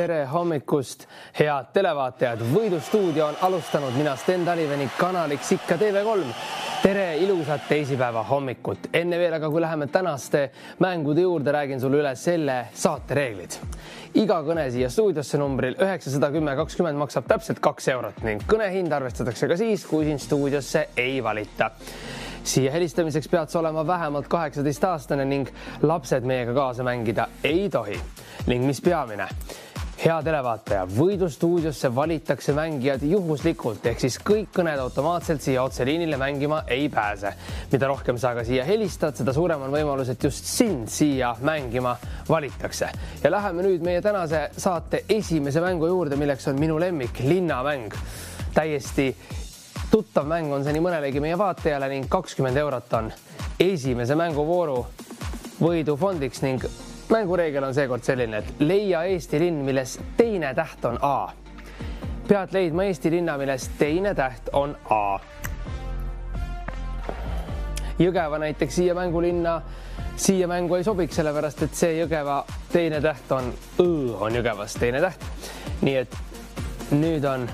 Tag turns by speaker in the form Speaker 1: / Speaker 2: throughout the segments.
Speaker 1: Tere hommikust, head televaatajad! Võidustuudio on alustanud mina Sten Taliveni kanaliks ikka TV3. Tere ilusat teisipäeva hommikut. Enne veel aga kui läheme tänaste mängude juurde, räägin sulle üle selle saate reeglid. Iga kõne siia stuudiosse numbril 910 maksab täpselt 2 eurot ning kõnehind arvestatakse ka siis, kui siin stuudiosse ei valita. Siia helistamiseks pead sa olema vähemalt 18-aastane ning lapsed meiega kaasa mängida ei tohi. Ning mis peamine? Hea televaataja, võidustuudiosse valitakse mängijad juhuslikult, ehk siis kõik kõned automaatselt siia otseliinile mängima ei pääse. Mida rohkem sa aga siia helistad, seda suurem on võimalus, et just sind siia mängima valitakse. Ja läheme nüüd meie tänase saate esimese mängu juurde, milleks on minu lemmik linnamäng. Täiesti tuttav mäng on see nii mõnelegi meie vaatajale ning 20 eurot on esimese mänguvooru võidufondiks ning mängureegel on seekord selline, et leia Eesti linn, milles teine täht on A. Pead leidma Eesti linna, milles teine täht on A. Jõgeva näiteks siia mängu ei sobiks, sellepärast et see Jõgeva teine täht on Õ, on Jõgevas teine täht. Nii et nüüd on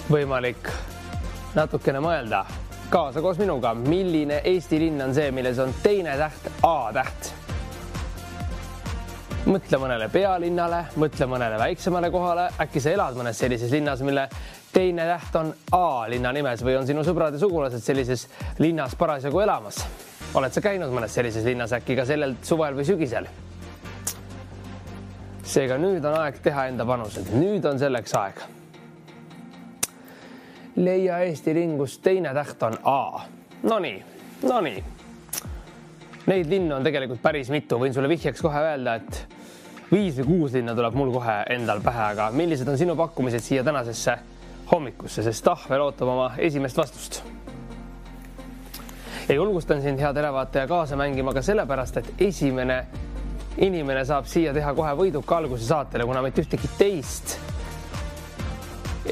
Speaker 1: võimalik natukene mõelda kaasa koos minuga, milline Eesti linn on see, milles on teine täht A täht. Mõtle mõnele pealinnale, mõtle mõnele väiksemale kohale. Äkki sa elad mõnes sellises linnas, mille teine täht on A linna nimes või on sinu sõbrad ja sugulased sellises linnas parasjagu elamas? Oled sa käinud mõnes sellises linnas äkki ka sellel suvel või sügisel? Seega nüüd on aeg teha enda panused. Nüüd on selleks aeg. Leia Eesti linn, kus teine täht on A. No nii. Neid linnu on tegelikult päris mitu. Võin sulle vihjeks kohe öelda, et 5 või 6 linna tuleb mul kohe endal pähe, aga millised on sinu pakkumised siia tänasesse hommikusse, sest tahvel ootab oma esimest vastust. Ja julgustan sind, hea televaataja, kaasa mängima ka sellepärast, et esimene inimene saab siia teha kohe võiduka alguse saatele, kuna mitte ühtegi teist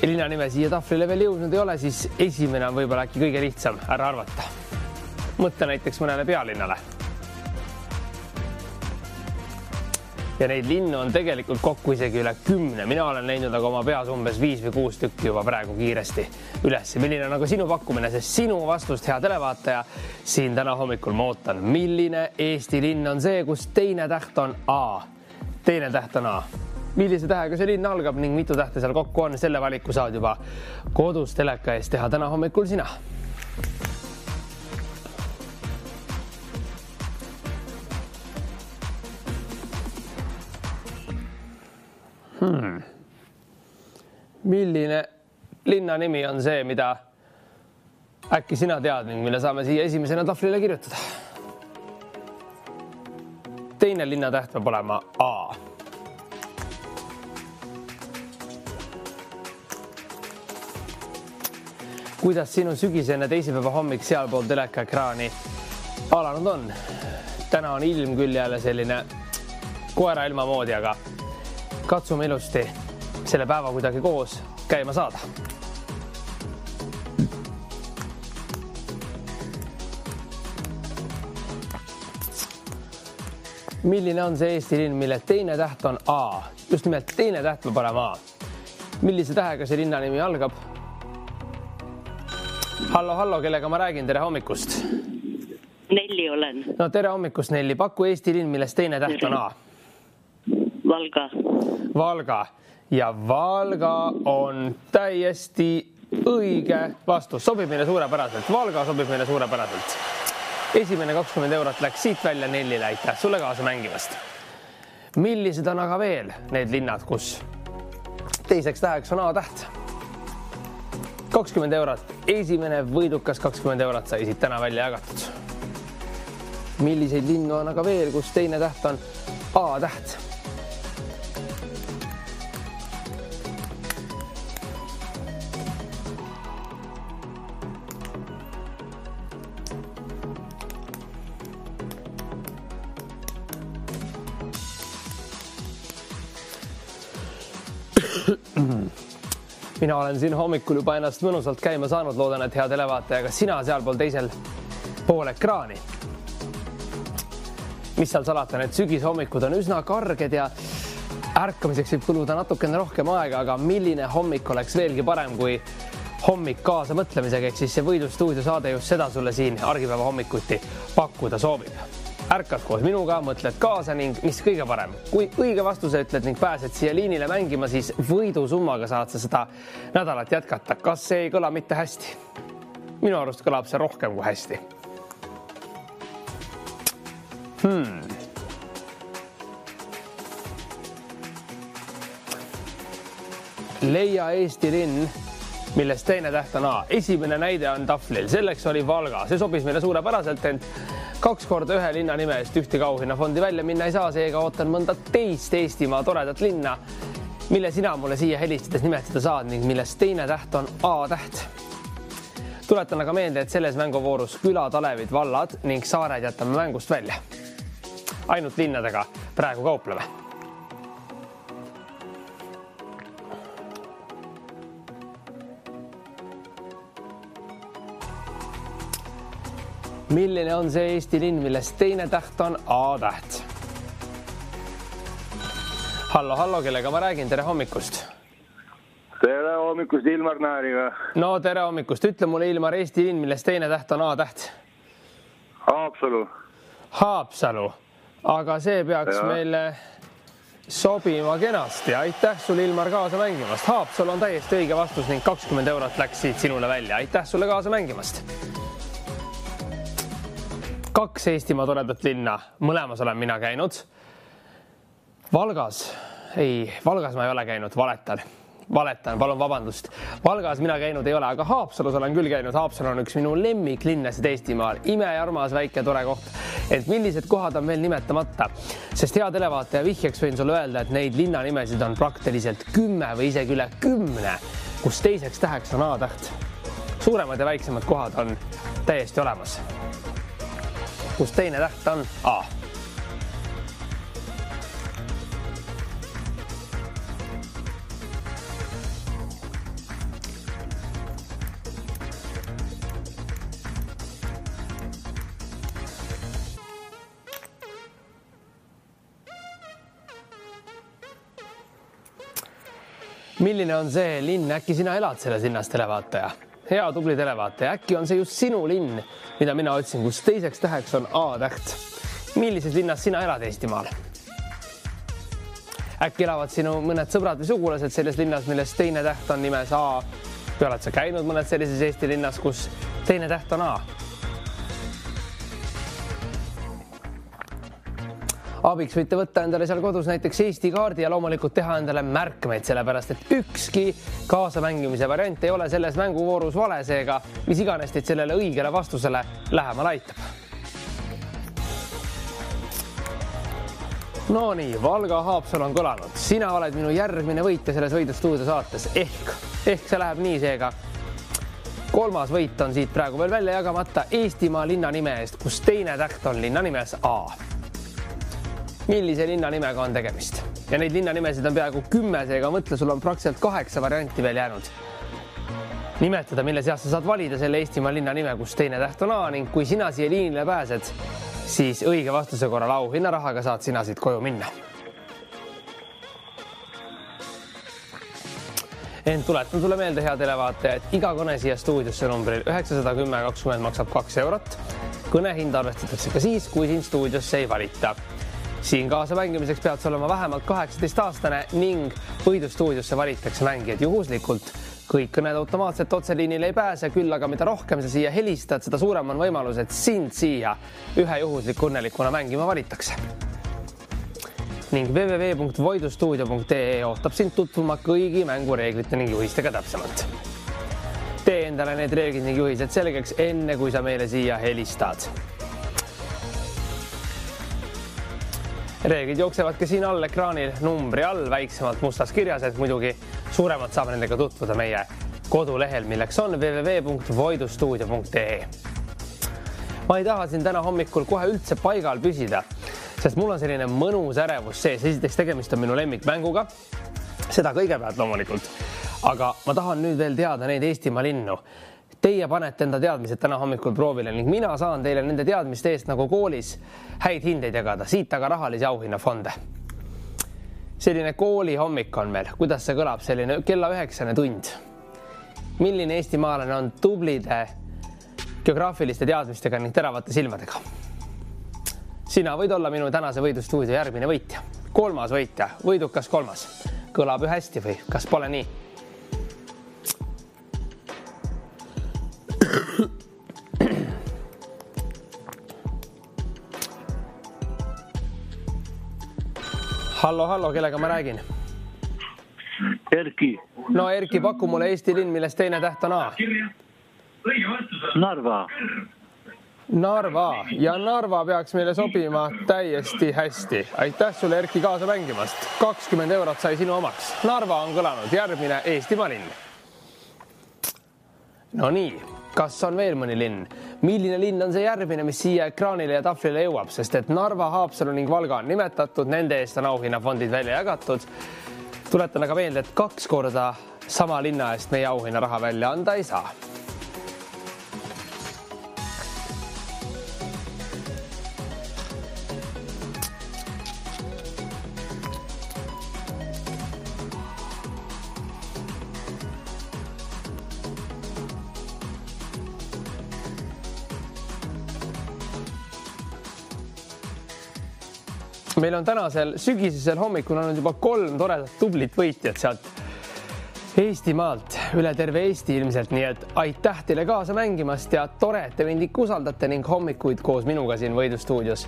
Speaker 1: linna nime siia tahvlile veel jõudnud ei ole, siis esimene on võib-olla äkki kõige lihtsam ära arvata. Mõtle näiteks mõnele pealinnale. Ja neid linnu on tegelikult kokku isegi üle 10. Mina olen näinud aga oma peas umbes 5 või 6 tükki juba praegu kiiresti üles. Milline on aga sinu pakkumine, sest sinu vastust, hea televaataja, siin täna hommikul ma ootan. Milline Eesti linn on see, kus teine täht on A? Teine täht on A. Millise tähega see linn algab ning mitu tähte seal kokku on, selle valiku saad juba kodus teleka eest teha täna hommikul sina. Milline linna nimi on see, mida äkki sina tead ning mille saame siia esimesena tahvlile kirjutada? Teine linna täht peab olema A. Kuidas sinu sügisene teisipäeva hommik sealpool teleka ekraani alanud on? Täna on ilm küll jälle selline koera ilma moodi, aga katsume ilusti selle päeva kuidagi koos käima saada. Milline on see Eesti linn, mille teine täht on A? Just nimelt teine täht peab olema A. Millise tähega see linna nimi algab? Hallo, kellega ma räägin? Tere hommikust.
Speaker 2: Nelli olen.
Speaker 1: No tere hommikust, Nelli. Paku Eesti linn, milles teine täht on A.
Speaker 2: Valga.
Speaker 1: Valga. Ja Valga on täiesti õige vastus. Sobib meile suurepäraselt. Valga sobib meile suurepäraselt. Esimene 20 eurot läks siit välja Nellile. Aitäh sulle kaasa mängimast. Millised on aga veel need linnad, kus teiseks täheks on A täht? 20 eurot. Esimene võidukas 20 eurot sai siit täna välja jagatud. Milliseid linnu on aga veel, kus teine täht on A täht? Mina olen siin hommikul juba ennast mõnusalt käima saanud. Loodan, et hea televaataja, ka sina sealpool teisel pool ekraani. mis seal salata, need sügishommikud on üsna karged ja ärkamiseks võib kuluda natukene rohkem aega, aga milline hommik oleks veelgi parem kui hommik kaasa mõtlemisega, ehk siis see Võidustuudio saade just seda sulle siin argipäeva hommikuti pakkuda soovib. Ärkad koos minuga, mõtled kaasa ning mis kõige parem, kui õige vastuse ütled ning pääsed siia liinile mängima, siis võidusummaga saad sa seda nädalat jätkata. Kas see ei kõla mitte hästi? Minu arust kõlab see rohkem kui hästi. Leia Eesti linn, millest teine täht on A. Esimene näide on taflil, selleks oli Valga. See sobis meile suurepäraselt, ent 2 korda ühe linna nime eest ühtegi auhinnafondi välja minna ei saa, seega ootan mõnda teist Eestimaa toredat linna, mille sina mulle siia helistades nimetada saad ning millest teine täht on A täht. Tuletan aga meelde, et selles mänguvoorus külad, alevid, vallad ning saared jätame mängust välja. Ainult linnadega praegu kaupleme. Milline on see Eesti linn, millest teine täht on A täht? Hallo, kellega ma räägin? Tere hommikust.
Speaker 3: Tere hommikust, Ilmar Naariga.
Speaker 1: No tere hommikust. Ütle mulle, Ilmar, Eesti linn, millest teine täht on A täht? Haapsalu. Aga see peaks meile sobima kenasti. Aitäh sulle, Ilmar, kaasa mängimast. Haapsalu on täiesti õige vastus ning 20 eurot läks siit sinule välja. Aitäh sulle kaasa mängimast. 2 Eestimaa toredat linna, mõlemas olen mina käinud. Valgas ma ei ole käinud, valetan, palun vabandust. Valgas mina käinud ei ole, aga Haapsalus olen küll käinud. Haapsalu on üks minu lemmiklinnasid Eestimaal. Imearmas väike tore koht, et millised kohad on veel nimetamata. Sest hea televaataja vihjeks võin sulle öelda, et neid linnanimesid on praktiliselt 10 või isegi üle 10, kus teiseks täheks on A täht. Suuremad ja väiksemad kohad on täiesti olemas, kus teine täht on A. Milline on see linn? Äkki sina elad selles linnas, televaataja? Hea tubli televaataja. Äkki on see just sinu linn, mida mina otsin, kus teiseks täheks on A täht. Millises linnas sina elad Eestimaal? Äkki elavad sinu mõned sõbrad või sugulased selles linnas, millest teine täht on nimes A? Või oled sa käinud mõned sellises Eesti linnas, kus teine täht on A? Abiks võite võtta endale seal kodus näiteks Eesti kaardi ja loomulikult teha endale märkmeid, sellepärast et ükski kaasamängimise variant ei ole selles mänguvoorus vale, seega mis iganes teid sellele õigele vastusele lähemale aitab. No nii, Valga, Haapsalu on kõlanud. Sina oled minu järgmine võitja selles Võidustuudio saates. Ehk see läheb nii, seega 3. võit on siit praegu veel välja jagamata Eestimaa linna nime eest, kus teine täht on linna nimes A. Millise linna nimega on tegemist? Ja neid linna nimesid on peaaegu 10, seega mõtle, sul on praktiliselt 8 varianti veel jäänud. Nimetada, mille seast sa saad valida selle Eestimaa linna nime, kus teine täht on A ning kui sina siia liinile pääsed, siis õige vastuse korral auhinnarahaga saad sina siit koju minna. Ent tuletan sulle meelde, hea televaataja, et iga kõne siia stuudiosse numbril 910-20 maksab 2 eurot. Kõnehind arvestatakse ka siis, kui siin stuudiosse ei valita. Siin kaasa mängimiseks pead sa olema vähemalt 18-aastane ning Võidustuudiosse valitakse mängijad juhuslikult. Kõik kõned automaatselt otseliinile ei pääse, küll aga mida rohkem sa siia helistad, seda suurem on võimalus, et sind siia ühe juhusliku õnnelikuna mängima valitakse. Ning www.voidustuudio.ee ootab sind tutvuma kõigi mängureeglite ning juhistega täpsemalt. Tee endale need reeglid ning juhised selgeks enne, kui sa meile siia helistad. Reeglid jooksevad ka siin all ekraanil numbri all väiksemalt mustas kirjas, et muidugi suuremalt saab nendega tutvuda meie kodulehel, milleks on www.voidustuudio.ee. Ma ei taha siin täna hommikul kohe üldse paigal püsida, sest mul on selline mõnus ärevus sees. Esiteks tegemist on minu lemmikmänguga, seda kõigepealt loomulikult, aga ma tahan nüüd veel teada neid Eestimaa linnu. Teie panete enda teadmised täna hommikul proovile ning mina saan teile nende teadmiste eest nagu koolis häid hindeid jagada, siit aga rahalisi auhinnafonde. Selline kooli hommik on meil, kuidas see kõlab, selline kella 9 tund. Milline eestimaalane on tublide geograafiliste teadmistega ning teravate silmadega? Sina võid olla minu tänase võidustuudio järgmine võitja. 3. võitja, võidukas 3. Kõlab ju hästi või kas pole nii? Hallo, kellega ma räägin?
Speaker 3: Erki.
Speaker 1: No Erki, paku mulle Eesti linn, millest teine täht on A.
Speaker 3: Narva.
Speaker 1: Narva ja Narva peaks meile sobima täiesti hästi. Aitäh sulle, Erki, kaasa mängimast. 20 eurot sai sinu omaks. Narva on kõlanud, järgmine Eestimaa linn. No nii, kas on veel mõni linn? Milline linn on see järgmine, mis siia ekraanile ja taflile jõuab, sest et Narva, Haapsalu ning Valga on nimetatud, nende eest on auhinnafondid välja jagatud. Tuletan aga meelde, et 2 korda sama linna eest meie auhinnaraha välja anda ei saa. Meil on tänasel sügisesel hommikul olnud juba 3 toredat tublit võitjat sealt Eestimaalt üle terve Eesti ilmselt, nii et aitäh teile kaasa mängimast ja tore, et te mind ikka usaldate ning hommikuid koos minuga siin võidustuudios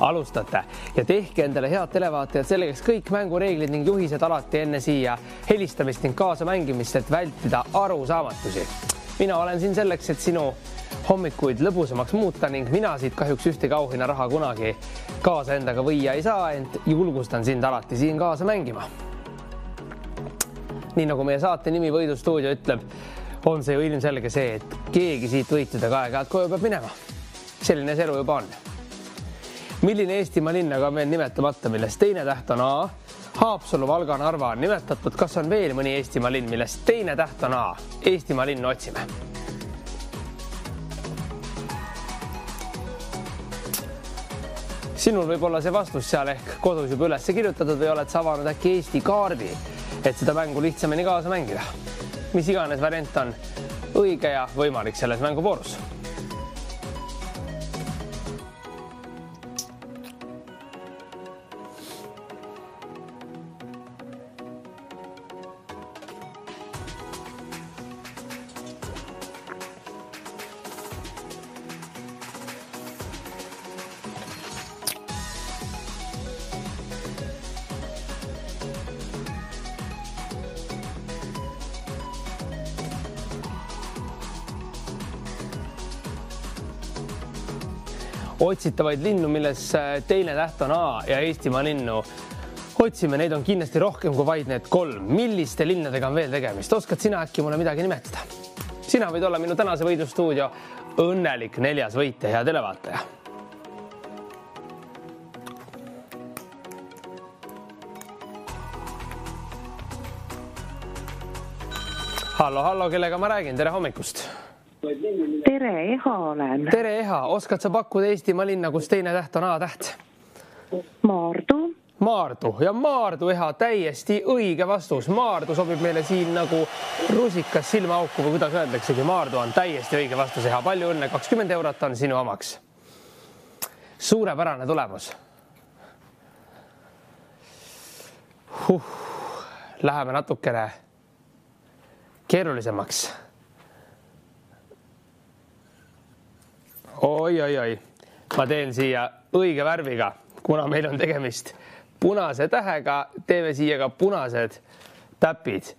Speaker 1: alustate. Ja tehke endale head televaatajad sellegaks kõik mängureeglid ning juhised alati enne siia helistamist ning kaasa mängimist, et vältida arusaamatusi. Mina olen siin selleks, et sinu hommikuid lõbusamaks muuta ning mina siit kahjuks ühtegi auhinnaraha kunagi kaasa endaga võia ei saa, ent julgustan sind alati siin kaasa mängima. Nii nagu meie saate nimi Võidustuudio ütleb, on see ju ilmselge see, et keegi siit võitjadega aeg-ajalt koju peab minema. Selline see elu juba on. Milline Eestimaa linn aga on veel nimetamata, millest teine täht on A? Haapsalu, Valga, Narva on nimetatud. Kas on veel mõni Eestimaa linn, millest teine täht on A? Eestimaa linn otsime. Sinul võib olla see vastus seal ehk kodus juba üles kirjutatud või oled sa avanud äkki Eesti kaardi, et seda mängu lihtsamini kaasa mängida. Mis iganes variant on õige ja võimalik selles mänguvoorus. Otsitavaid linnu, milles teine täht on A ja Eestimaa linnu otsime, neid on kindlasti rohkem kui vaid need 3. Milliste linnadega on veel tegemist? Oskad sina äkki mulle midagi nimetada? Sina võid olla minu tänase võidustuudio õnnelik 4. võitja, hea televaataja. Hallo, kellega ma räägin? Tere hommikust!
Speaker 4: Tere, Eha olen.
Speaker 1: Tere, Eha. Oskad sa pakkuda Eestimaa linna, kus teine täht on A-täht?
Speaker 4: Maardu.
Speaker 1: Maardu ja Maardu, Eha, täiesti õige vastus. Maardu sobib meile siin nagu rusikas silmaauku või kuidas öeldaksegi. Maardu on täiesti õige vastus, Eha. Palju õnne, 20 eurot on sinu omaks. Suurepärane tulemus. Läheme natukene keerulisemaks. Oi. Ma teen siia õige värviga, kuna meil on tegemist punase tähega, teeme siia ka punased täpid.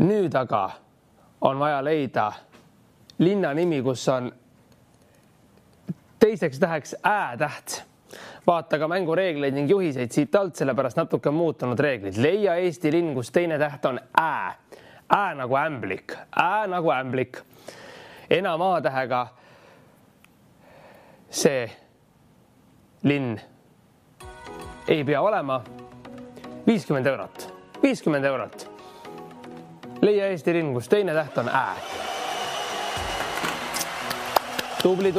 Speaker 1: Nüüd aga on vaja leida linna nimi, kus on teiseks täheks Ä-täht. Vaata ka mängureegleid ning juhiseid siit alt, sellepärast natuke muutunud reeglid. Leia Eesti linn, kus teine täht on Ä. Ä nagu ämblik. Ä nagu ämblik. Enam A-tähega see linn ei pea olema. 50 eurot. 50 eurot. Leia Eesti linn, kus teine täht on Ä. Tubli.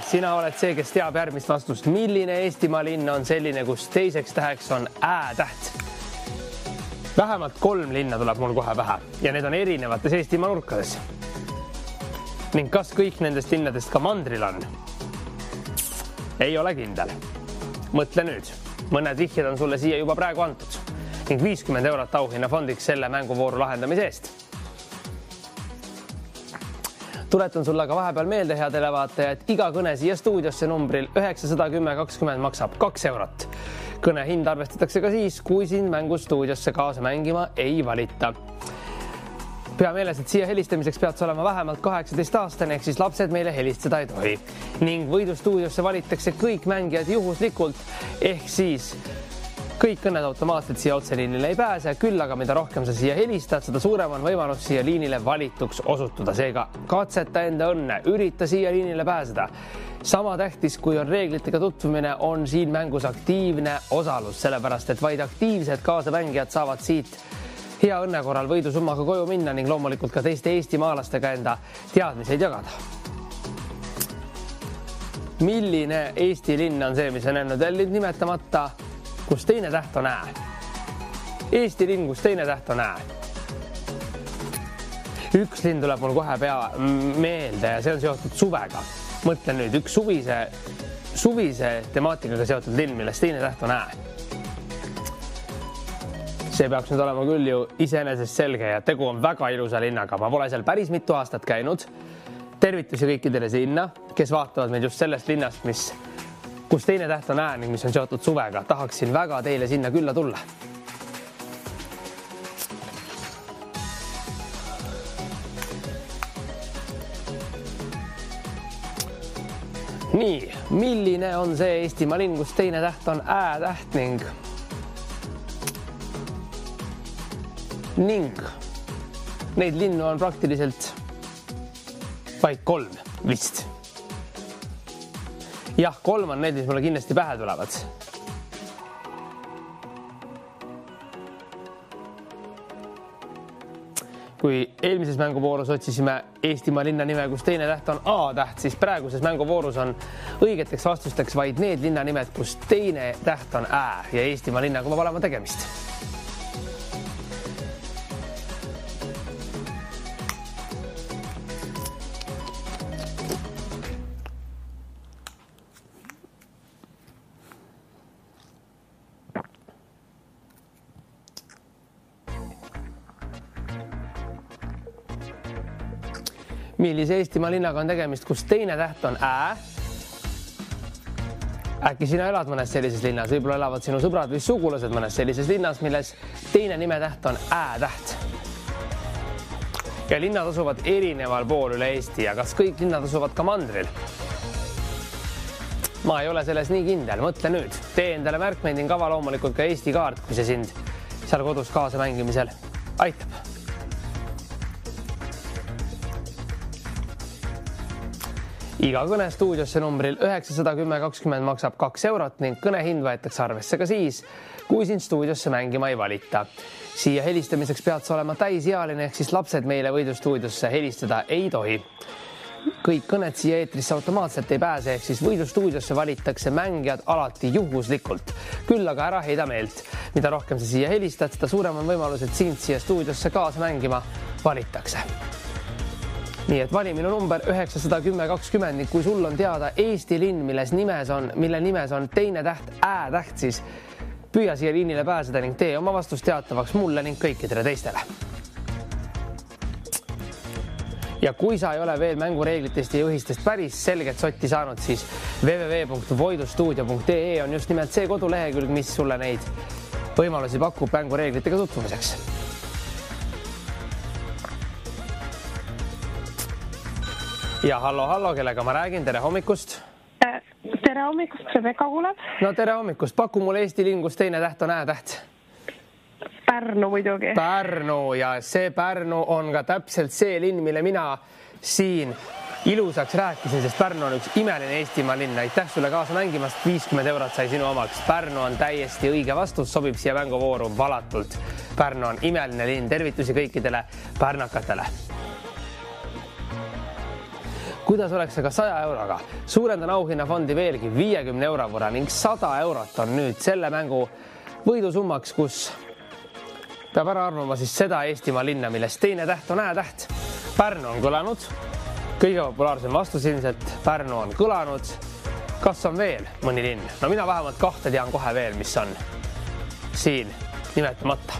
Speaker 1: Sina oled see, kes teab järgmist vastust. Milline Eestimaa linn on selline, kus teiseks täheks on ä-täht? Vähemalt 3 linna tuleb mul kohe pähe ja need on erinevates Eestimaa nurkades. Ning kas kõik nendest linnadest ka mandril on? Ei ole kindel. Mõtle nüüd. Mõned vihjed on sulle siia juba praegu antud ning 50 eurot auhinnafondiks selle mänguvooru lahendamise eest. Tuletan sulle aga vahepeal meelde, hea televaataja, et iga kõne siia stuudiosse numbril 91020 maksab 2 eurot. Kõne hind arvestatakse ka siis, kui sind mängustuudiosse kaasa mängima ei valita. Pea meeles, et siia helistamiseks pead olema vähemalt 18-aastane, ehk siis lapsed meile helistada ei tohi. Ning võidustuudiosse valitakse kõik mängijad juhuslikult, ehk siis kõik kõned automaatselt siia otseliinile ei pääse, küll aga mida rohkem sa siia helistad, seda suurem on võimalus siia liinile valituks osutuda. Seega katseta enda õnne, ürita siia liinile pääseda. Sama tähtis, kui on reeglitega tutvumine, on siin mängus aktiivne osalus, sellepärast et vaid aktiivsed kaasamängijad saavad siit hea õnne korral võidusummaga koju minna ning loomulikult ka teiste eestimaalastega enda teadmiseid jagada. Milline Eesti linn on see, mis on enne veel nimetamata, kus teine täht on ä? Eesti linn, kus teine täht on ä. Üks linn tuleb mul kohe pea meelde ja see on seotud suvega. Mõtlen nüüd, üks suvise temaatikaga seotud linn, milles teine täht on ä. See peaks nüüd olema küll ju iseenesest selge ja tegu on väga ilusa linnaga. Ma pole seal päris mitu aastat käinud. Tervitusi kõikidele sinna, kes vaatavad meid just sellest linnast, kus teine täht on ä ning mis on seotud suvega. Tahaksin väga teile sinna külla tulla. Nii, milline on see Eestimaa linn, kus teine täht on ä-täht ning neid linnu on praktiliselt vaid 3 vist. Jah, 3 on need, mis mulle kindlasti pähe tulevad. Kui eelmises mänguvoorus otsisime Eestimaa linna nime, kus teine täht on A-täht, siis praeguses mänguvoorus on õigeteks vastusteks vaid need linna nimed, kus teine täht on ä ja Eestimaa linnaga peab olema tegemist. Millise Eestimaa linnaga on tegemist, kus teine täht on ä? Äkki sina elad mõnes sellises linnas, võib-olla elavad sinu sõbrad või sugulased mõnes sellises linnas, milles teine nimetäht on ä-täht. Ja linnad asuvad erineval pool üle Eesti ja kas kõik linnad asuvad ka mandril? Ma ei ole selles nii kindel, mõtle nüüd. Tee endale märkmeid ning ava loomulikult ka Eesti kaart, kui see sind seal kodus kaasa mängimisel aitab. Iga kõne stuudiosse numbril 91020 maksab 2 eurot ning kõnehind võetakse arvesse ka siis, kui sind stuudiosse mängima ei valita. Siia helistamiseks pead sa olema täisealine, ehk siis lapsed meile võidustuudiosse helistada ei tohi. Kõik kõned siia eetrisse automaatselt ei pääse, ehk siis võidustuudiosse valitakse mängijad alati juhuslikult. Küll aga ära heida meelt. Mida rohkem sa siia helistad, seda suurem on võimalus, et sind siia stuudiosse kaasa mängima valitakse. Nii et vali minu number 91020 ning kui sul on teada Eesti linn, mille nimes on teine täht ä-täht, siis püüa siia liinile pääseda ning tee oma vastust teatavaks mulle ning kõikidele teistele. Ja kui sa ei ole veel mängureeglitest ja juhistest päris selget sotti saanud, siis www.voidustuudio.ee on just nimelt see kodulehekülg, mis sulle neid võimalusi pakub mängureeglitega tutvumiseks. Ja hallo, kellega ma räägin, tere hommikust.
Speaker 4: Tere hommikust, Rebecca kuuleb.
Speaker 1: No tere hommikust, paku mulle Eesti linn, kus teine täht on ä-täht.
Speaker 4: Pärnu muidugi.
Speaker 1: Pärnu ja see Pärnu on ka täpselt see linn, mille mina siin ilusaks rääkisin, sest Pärnu on üks imeline Eestimaa linn. Aitäh sulle kaasa mängimast, 50 eurot sai sinu omaks. Pärnu on täiesti õige vastus, sobib siia mänguvooru valatult. Pärnu on imeline linn, tervitusi kõikidele pärnakatele. kuidas oleks aga 100 euroga? Suurendan auhinnafondi veelgi 50 euro võrra ning 100 eurot on nüüd selle mängu võidusummaks, kus peab ära arvama siis seda Eestimaa linna, millest teine täht on Ä-täht. Pärnu on kõlanud, kõige populaarsem vastus ilmselt Pärnu on kõlanud. Kas on veel mõni linn? No mina vähemalt kahte tean kohe veel, mis on siin nimetamata.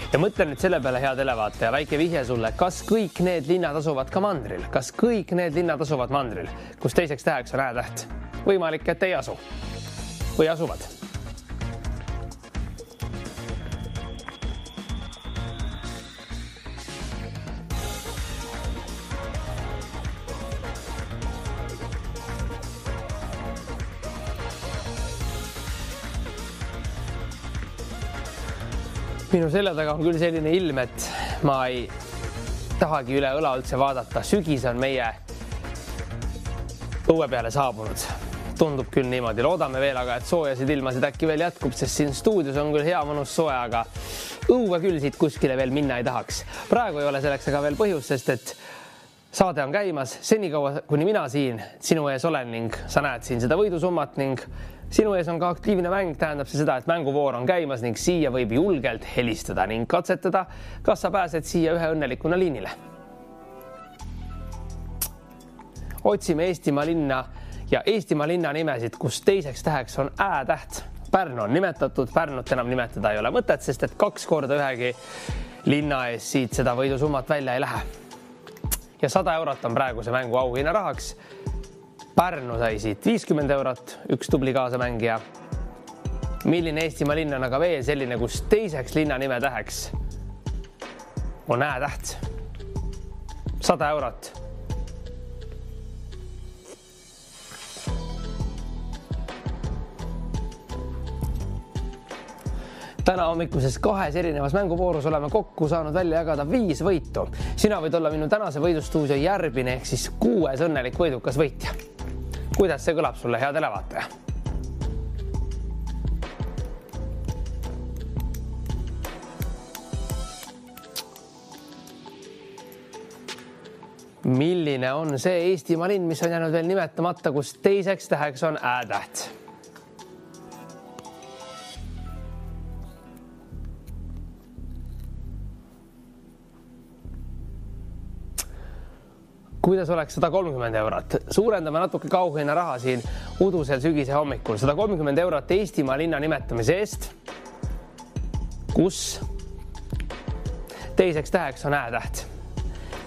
Speaker 1: Ja mõtlen nüüd selle peale, hea televaataja, väike vihje sulle, kas kõik need linnad asuvad ka mandril? Kas kõik need linnad asuvad mandril, kus teiseks täheks on Ä-täht? Võimalik, et ei asu või asuvad. Minu selja taga on küll selline ilm, et ma ei tahagi üle õla üldse vaadata. Sügis on meie õue peale saabunud. Tundub küll niimoodi. Loodame veel aga, et soojasid ilmasid äkki veel jätkub, sest siin stuudios on küll hea mõnus soe, aga õue küll siit kuskile veel minna ei tahaks. Praegu ei ole selleks aga veel põhjus, sest et saade on käimas. Senikaua, kuni mina siin sinu ees olen ning sa näed siin seda võidusummat ning sinu ees on ka aktiivne mäng, tähendab see seda, et mänguvoor on käimas ning siia võib julgelt helistada ning katsetada, kas sa pääsed siia ühe õnnelikuna liinile. Otsime Eestimaa linna ja Eestimaa linna nimesid, kus teiseks täheks on Ä-täht. Pärnu on nimetatud, Pärnut enam nimetada ei ole mõtet, sest et 2 korda ühegi linna ees siit seda võidusummat välja ei lähe. Ja 100 eurot on praeguse mängu auhinna rahaks. Pärnu sai siit 50 eurot, üks tubli kaasamängija. Milline Eestimaa linn on aga veel selline, kus teiseks linna nime täheks on Ä-täht? 100 eurot. Täna hommikuses 2 erinevas mänguvoorus oleme kokku saanud välja jagada 5 võitu. Sina võid olla minu tänase võidustuudio järgmine ehk siis 6. õnnelik võidukas võitja. Kuidas see kõlab sulle, hea televaataja? Milline on see Eestimaa linn, mis on jäänud veel nimetamata, kus teiseks täheks on Ä-täht? Kuidas oleks 130 eurot? Suurendame natuke auhinna raha siin udusel sügise hommikul. 130 eurot Eestimaa linna nimetamise eest, kus teiseks täheks on Ä-täht.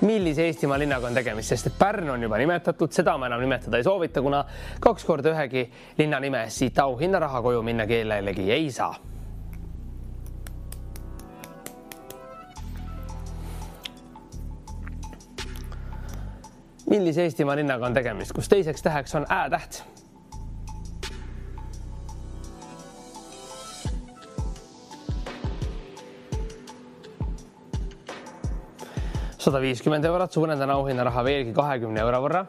Speaker 1: Millise Eestimaa linnaga on tegemist, sest et Pärnu on juba nimetatud, seda ma enam nimetada ei soovita, kuna 2 korda ühegi linna nime siit auhinna raha koju minna kellelegi ei saa. Millise Eestimaa linnaga on tegemist, kus teiseks täheks on Ä-täht? €150 eurot, suurendan auhinna raha veelgi 20 euro võrra.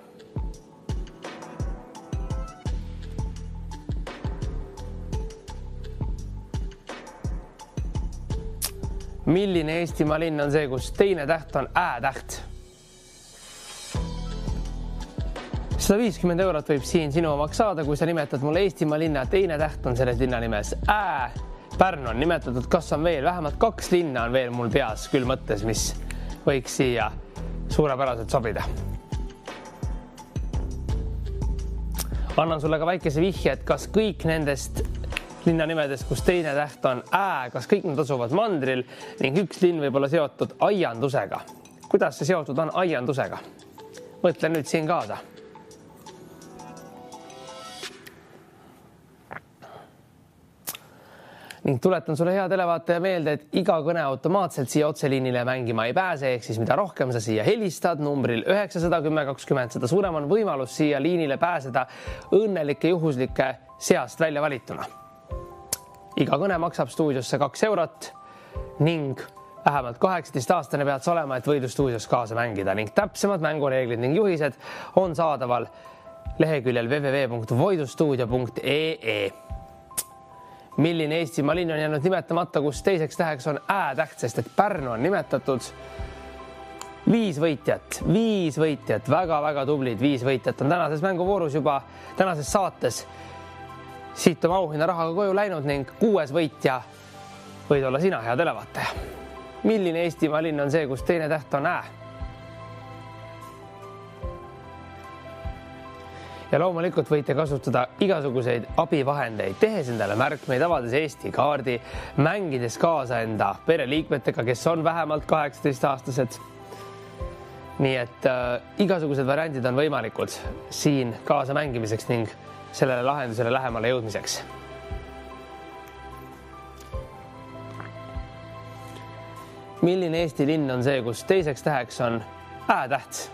Speaker 1: Milline Eestimaa linn on see, kus teine täht on Ä-täht? 150 eurot võib siin sinu omaks saada, kui sa nimetad mulle Eestimaa linna, teine täht on selles linna nimes Ä. Pärnu on nimetatud, kas on veel, vähemalt 2 linna on veel mul peas küll mõttes, mis võiks siia suurepäraselt sobida. Annan sulle ka väikese vihje, et kas kõik nendest linnanimedest, kus teine täht on Ä, kas kõik nad asuvad mandril ning üks linn võib olla seotud aiandusega. Kuidas see seotud on aiandusega? Mõtle nüüd siin kaasa. Ning tuletan sulle, hea televaataja, meelde, et iga kõne automaatselt siia otseliinile mängima ei pääse, ehk siis mida rohkem sa siia helistad numbril 910 20, seda suurem on võimalus siia liinile pääseda õnnelike juhuslike seast välja valituna. Iga kõne maksab stuudiosse 2 eurot ning vähemalt 18-aastane pead sa olema, et võidustuudios kaasa mängida ning täpsemad mängureeglid ning juhised on saadaval leheküljel www.voidustuudio.ee. Milline Eestimaa linn on jäänud nimetamata, kus teiseks täheks on Ä-täht, sest et Pärnu on nimetatud. 5 võitjat, väga-väga tublid 5 võitjat on tänases mänguvoorus juba tänases saates. Siit on auhinna rahaga koju läinud ning 6. võitja võid olla sina, hea televaataja. Milline Eestimaa linn on see, kus teine täht on Ä? Ja loomulikult võite kasutada igasuguseid abivahendeid, tehes endale märkmeid, avades Eesti kaardi, mängides kaasa enda pereliikmetega, kes on vähemalt 18-aastased. Nii et igasugused variandid on võimalikud siin kaasa mängimiseks ning sellele lahendusele lähemale jõudmiseks. Milline Eesti linn on see, kus teiseks täheks on Ä-täht?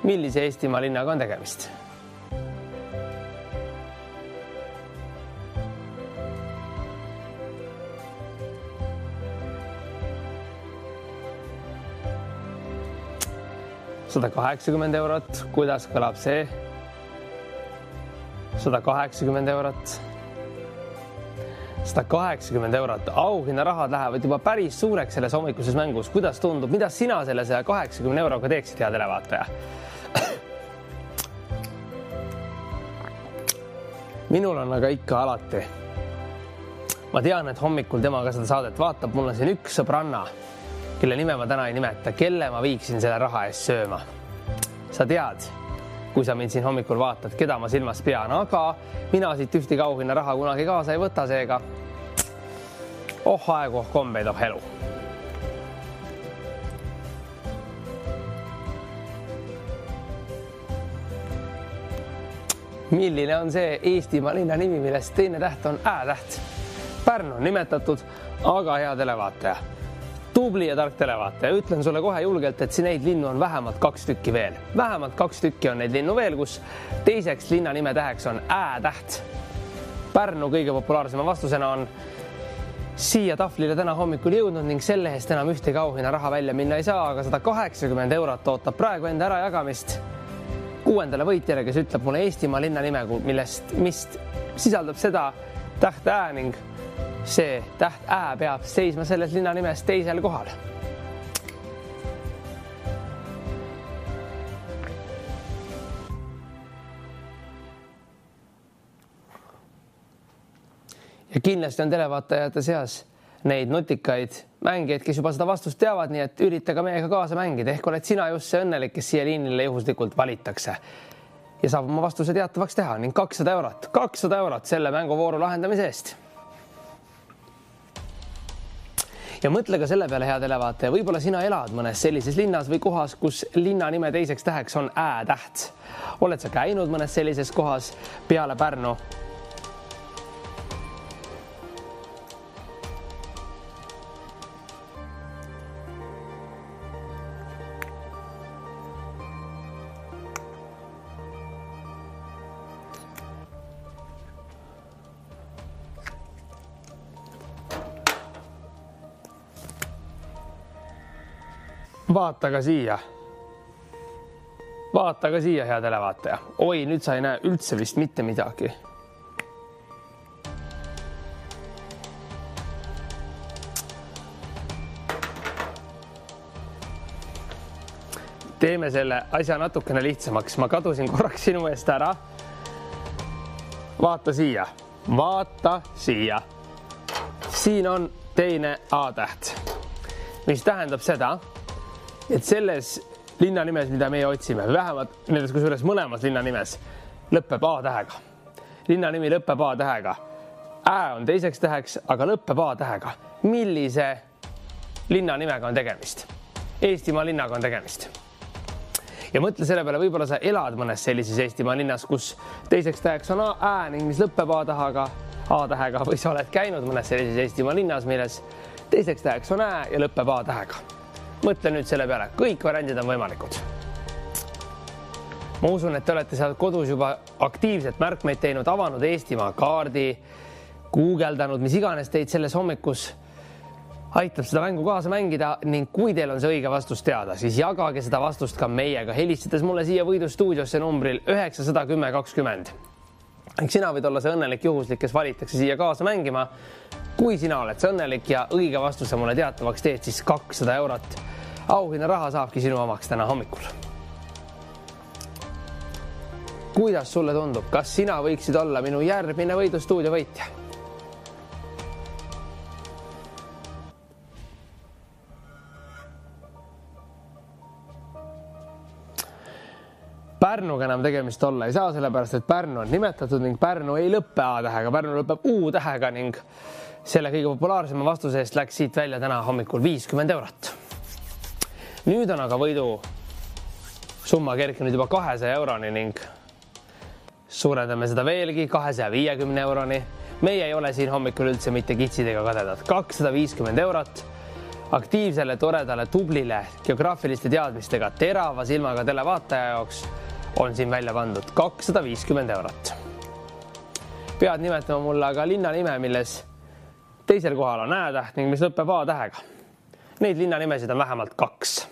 Speaker 1: Millise Eestimaa linnaga on tegemist? €180, kuidas kõlab see? 180 eurot. 180 eurot. Auhinnarahad lähevad juba päris suureks selles hommikuses mängus. Kuidas tundub? Mida sina selle 180 euroga teeksid, hea televaataja? Minul on aga ikka alati. Ma tean, et hommikul temaga seda saadet vaatab. Mul on siin üks sõbranna, kelle nime ma täna ei nimeta, kelle ma viiksin selle raha eest sööma. Sa tead, kui sa mind siin hommikul vaatad, keda ma silmas pean, aga mina siit ühtegi auhinna raha kunagi kaasa ei võta seega. Aegu, kombeid, elu. Milline on see Eestimaa linna nimi, millest teine täht on Ä-täht? Pärnu on nimetatud, aga hea televaataja. Tubli ja tark televaataja. Ütlen sulle kohe julgelt, et neid linnu on vähemalt 2 tükki veel. Vähemalt 2 tükki on neid linnu veel, kus teiseks linna nime täheks on Ä-täht. Pärnu kõige populaarsema vastusena on siia tahvlile täna hommikul jõudnud ning selle eest enam ühtegi auhinna raha välja minna ei saa, aga 180 eurot ootab praegu enda ärajagamist 6. võitjale, kes ütleb mulle Eestimaa linna nime, mis sisaldab seda täht Ä ning see täht Ä peab seisma selles linna nimes teisel kohal. Ja kindlasti on televaatajate seas neid nutikaid mängijaid, kes juba seda vastust teavad, nii et üritage meiega kaasa mängida. Ehk oled sina just see õnnelik, kes siia liinile juhuslikult valitakse ja saab oma vastuse teatavaks teha ning 200 eurot selle mänguvooru lahendamise eest. Ja mõtle ka selle peale, hea televaataja, võib-olla sina elad mõnes sellises linnas või kohas, kus linna nime teiseks täheks on Ä-täht. Oled sa käinud mõnes sellises kohas peale Pärnu? Vaata ka siia, hea televaataja. Oi, nüüd sa ei näe üldse vist mitte midagi. Teeme selle asja natukene lihtsamaks. Ma kadusin korraks sinu eest ära. Vaata siia. Siin on teine A-täht, mis tähendab seda, et selles linna nimes, mida meie otsime, vähemalt nendes kusjuures mõlemas linna nimes, lõppeb A-tähega. Linna nimi lõppeb A-tähega. Ä on teiseks täheks, aga lõppeb A-tähega. Millise linna nimega on tegemist? Eestimaa linnaga on tegemist. Ja mõtle selle peale, võib-olla sa elad mõnes sellises Eestimaa linnas, kus teiseks täheks on Ä ning mis lõppeb A-tähega või sa oled käinud mõnes sellises Eestimaa linnas, milles teiseks täheks on Ä ja lõppeb A-tähega. Mõtle nüüd selle peale, kõik variandid on võimalikud. Ma usun, et te olete seal kodus juba aktiivselt märkmeid teinud, avanud Eestimaa kaardi, guugeldanud, mis iganes teid selles hommikus aitab seda mängu kaasa mängida ning kui teil on see õige vastus teada, siis jagage seda vastust ka meiega, helistades mulle siia võidustuudiosse numbril 910 20. Sina võid olla see õnnelik juhuslik, kes valitakse siia kaasa mängima. Kui sina oled see õnnelik ja õige vastuse mulle teatavaks teed, siis 200 eurot auhinna raha saabki sinu omaks täna hommikul. Kuidas sulle tundub, kas sina võiksid olla minu järgmine võidustuudio võitja? Pärnuga enam tegemist olla ei saa, sellepärast et Pärnu on nimetatud ning Pärnu ei lõppe A-tähega, Pärnu lõpeb U-tähega ning selle kõige populaarsema vastuse eest läks siit välja täna hommikul 50 eurot. Nüüd on aga võidu summa kerkinud juba 200 euroni ning suurendame seda veelgi 250 euroni. Meie ei ole siin hommikul üldse mitte kitsid ega kadedad. 250 eurot aktiivsele, toredale, tublile, geograafiliste teadmistega, terava silmaga televaataja jaoks on siin välja pandud 250 eurot. Pead nimetama mulle aga linna nime, milles teisel kohal on Ä-täht ning mis lõpeb A-tähega. Neid linna nimesid on vähemalt 2.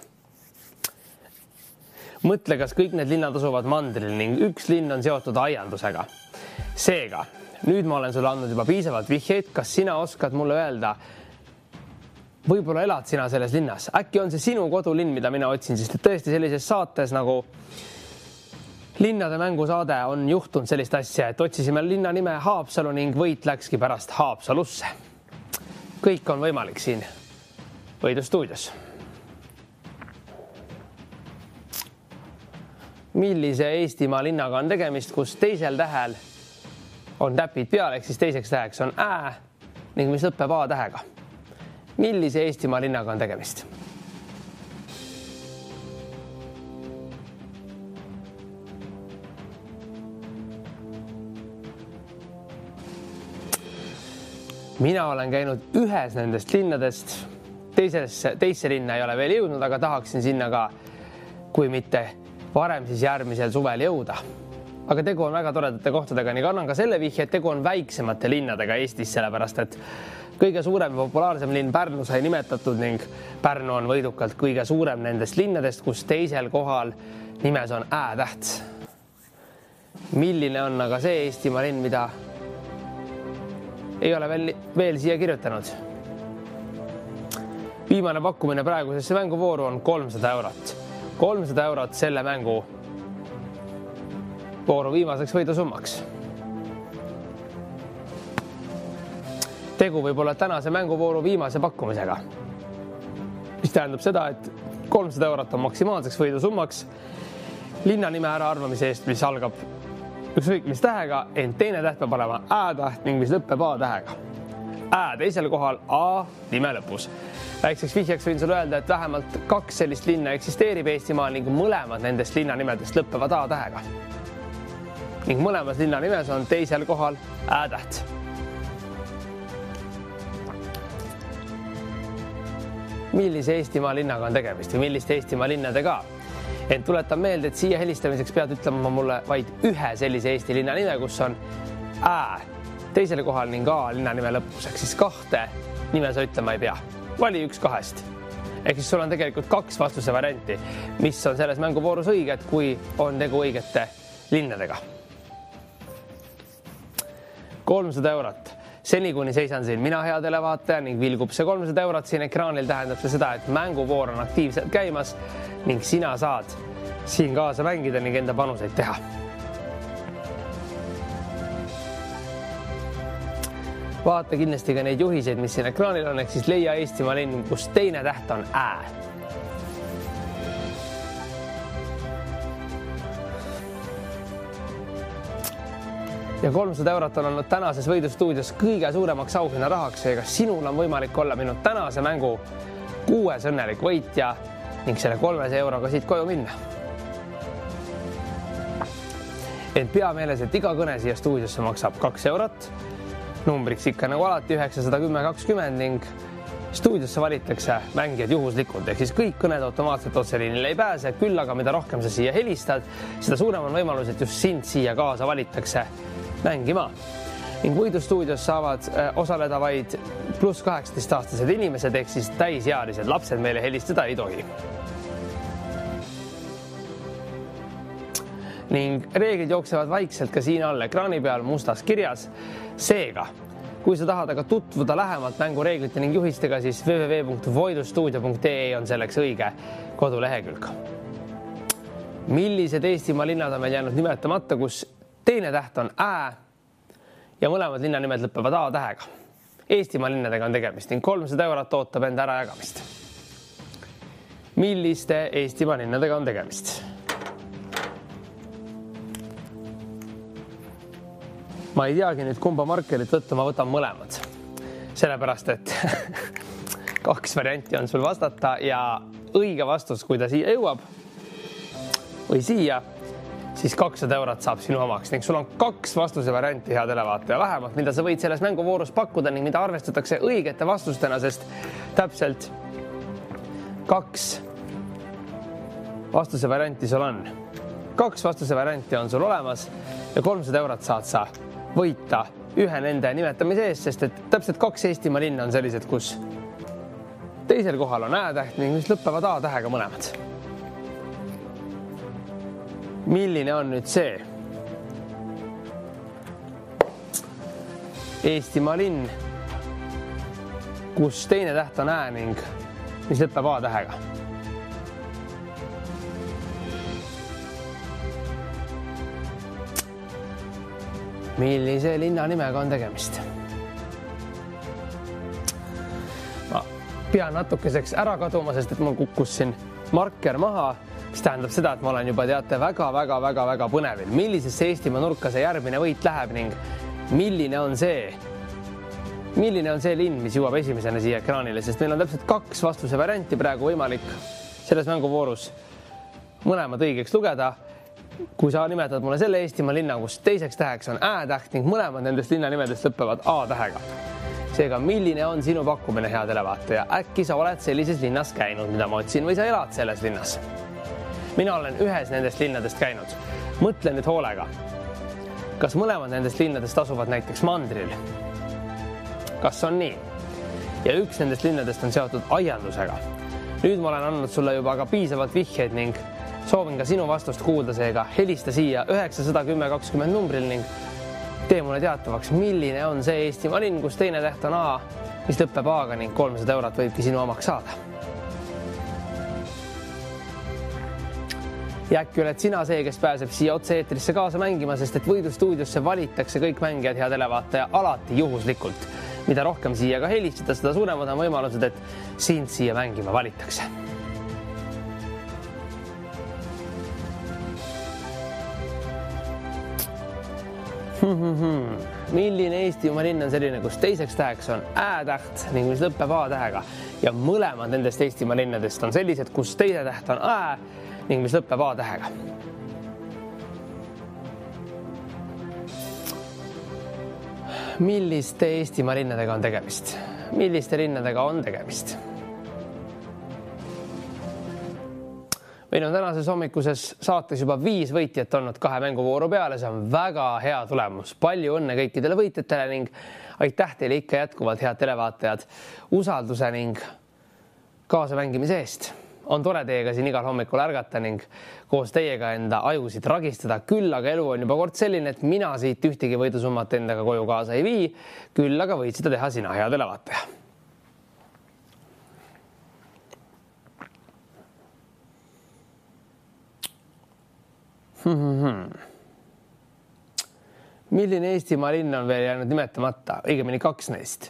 Speaker 1: Mõtle, kas kõik need linnad asuvad mandril ning üks linn on seotud aiandusega. Seega, nüüd ma olen sulle andnud juba piisavalt vihjeid, kas sina oskad mulle öelda, võib-olla elad sina selles linnas. Äkki on see sinu kodulinn, mida mina otsin, sest tõesti sellises saates nagu linnade mängusaade on juhtunud sellist asja, et otsisime linna nime Haapsalu ning võit läkski pärast Haapsalusse. Kõik on võimalik siin võidustuudios. Millise Eestimaa linnaga on tegemist, kus teisel tähel on täpid peal, ehk siis teiseks täheks on Ä ning mis lõpeb A-tähega? Millise Eestimaa linnaga on tegemist? Mina olen käinud ühes nendest linnadest, teisse linna ei ole veel jõudnud, aga tahaksin sinna ka, kui mitte varem, siis järgmisel suvel jõuda. Aga tegu on väga toredate kohtadega, nii annan ka selle vihje, et tegu on väiksemate linnadega Eestis, sellepärast et kõige suurem ja populaarsem linn Pärnu sai nimetatud ning Pärnu on võidukalt kõige suurem nendest linnadest, kus teisel kohal nimes on Ä-täht. Milline on aga see Eestimaa linn, mida ei ole veel siia kirjutanud? Viimane pakkumine praegusesse mänguvooru on 300 eurot. 300 eurot selle mängu vooru viimaseks võidusummaks. Tegu võib olla tänase mänguvooru viimase pakkumisega, mis tähendab seda, et 300 eurot on maksimaalseks võidusummaks linna nime äraarvamise eest, mis algab ükskõik mis tähega, ent teine täht peab olema Ä-täht ning mis lõpeb A-tähega. Ä teisel kohal, A nime lõpus. Väikseks vihjaks võin sulle öelda, et vähemalt 2 sellist linna eksisteerib Eestimaal ning mõlemad nendest linnanimedest lõpevad A-tähega. Ning mõlemas linna nimes on teisel kohal Ä-täht. Millise Eestimaa linnaga on tegemist või milliste Eestimaa linnadega? Ent tuletan meelde, et siia helistamiseks pead ütlema mulle vaid ühe sellise Eesti linna nime, kus on Ä teisel kohal ning A linna nime lõpus, ehk siis 2 nime sa ütlema ei pea. Vali 1 2. Ehk siis sul on tegelikult 2 vastuse varianti, mis on selles mänguvoorus õiged, kui on tegu õigete linnadega. 300 eurot. Seni kuni seisan siin mina, hea televaataja, ning vilgub see 300 eurot siin ekraanil, tähendab see seda, et mänguvoor on aktiivselt käimas ning sina saad siin kaasa mängida ning enda panuseid teha. Vaata kindlasti ka neid juhiseid, mis siin ekraanil on, ehk siis leia Eestimaa linn, kus teine täht on Ä. Ja 300 eurot on olnud tänases võidustuudios kõige suuremaks auhinna rahaks, seega sinul on võimalik olla minu tänase mängu 6. õnnelik võitja ning selle 300 euroga siit koju minna. Ent pea meeles, et iga kõne siia stuudiosse maksab 2 eurot. Numbriks ikka nagu alati 910-20 ning stuudiosse valitakse mängijad juhuslikult, ehk siis kõik kõned automaatselt otseliinile ei pääse, küll aga mida rohkem sa siia helistad, seda suurem on võimalus, et just sind siia kaasa valitakse mängima. Ning võidustuudios saavad osaleda vaid pluss 18-aastased inimesed, ehk siis täisealised lapsed meile helistada ei tohi. Ning reeglid jooksevad vaikselt ka siin all ekraani peal mustas kirjas. Seega, Kui sa tahad aga tutvuda lähemalt mängureeglite ning juhistega, siis www.voidustuudio.ee on selleks õige kodulehekülg. Millised Eestimaa linnad on meil jäänud nimetamata, kus teine täht on ä ja mõlemad linnanimed lõpevad A tähega? Eestimaa linnadega on tegemist ning 300 eurot ootab enda ära jagamist. Milliste Eestimaa linnadega on tegemist? Ma ei teagi nüüd kumba markerit võtta, ma võtan mõlemad. Sellepärast, et 2 varianti on sul vastata ja õige vastus, kui ta siia jõuab või siia, siis 200 eurot saab sinu omaks ning sul on 2 vastuse varianti, hea televaataja, vähemalt, mida sa võid selles mänguvoorus pakkuda ning mida arvestatakse õigete vastustena, sest täpselt 2 vastuse varianti sul on. 2 vastuse varianti on sul olemas ja 300 eurot saad sa võita ühe nende nimetamise eest, sest et täpselt 2 Eestimaa linna on sellised, kus teisel kohal on ä-täht ning mis lõpevad A tähega mõlemad. Milline on nüüd see Eestimaa linn, kus teine täht on ä ning mis lõpeb A tähega? Millise linna nimega on tegemist? Ma pean natukeseks ära kaduma, sest et mul kukkus siin marker maha, mis tähendab seda, et ma olen juba teate väga põnevil. Millisesse Eestimaa nurka see järgmine võit läheb ning milline on see linn, mis jõuab esimesena siia ekraanile, sest meil on täpselt 2 vastuse varianti praegu võimalik selles mänguvoorus mõlemad õigeks lugeda. Kui sa nimetad mulle selle Eestimaa linna, kus teiseks täheks on ä-täht ning mõlemad nendest linnanimedest lõpevad A tähega. Seega, milline on sinu pakkumine, hea televaataja? Äkki sa oled sellises linnas käinud, mida ma otsin, või sa elad selles linnas? Mina olen ühes nendest linnadest käinud. Mõtle nüüd hoolega. Kas mõlemad nendest linnadest asuvad näiteks mandril? Kas on nii? Ja üks nendest linnadest on seotud aiandusega. Nüüd ma olen andnud sulle juba ka piisavalt vihjeid ning soovin ka sinu vastust kuulda, seega helista siia 910 20 numbril ning tee mulle teatavaks, milline on see Eestimaa linn, kus teine täht on A, mis lõpeb A-ga ning 300 eurot võibki sinu omaks saada. Ja äkki oled sina see, kes pääseb siia otse-eetrisse kaasa mängima, sest et võidustuudiosse valitakse kõik mängijad, hea televaataja, alati juhuslikult. Mida rohkem siia ka helistada, seda suuremad on võimalused, et sind siia mängima valitakse. Milline Eestimaa linn on selline, kus teiseks täheks on ä-täht ning mis lõpeb A tähega ja mõlemad nendest Eestimaa linnadest on sellised, kus teine täht on ä ning mis lõpeb A tähega. Milliste Eestimaa linnadega on tegemist? Milliste linnadega on tegemist? Meil on tänases hommikuses saates juba 5 võitjat olnud 2 mänguvooru peale, see on väga hea tulemus. Palju õnne kõikidele võitjatele ning aitäh teile ikka jätkuvalt, head televaatajad, usalduse ning kaasamängimise eest. On tore teiega siin igal hommikul ärgata ning koos teiega enda ajusid ragistada. Küll aga elu on juba kord selline, et mina siit ühtegi võidusummat endaga koju kaasa ei vii. Küll aga võid seda teha sina, hea televaataja. Milline Eestimaa linn on veel jäänud nimetamata? Õigemini 2 neist.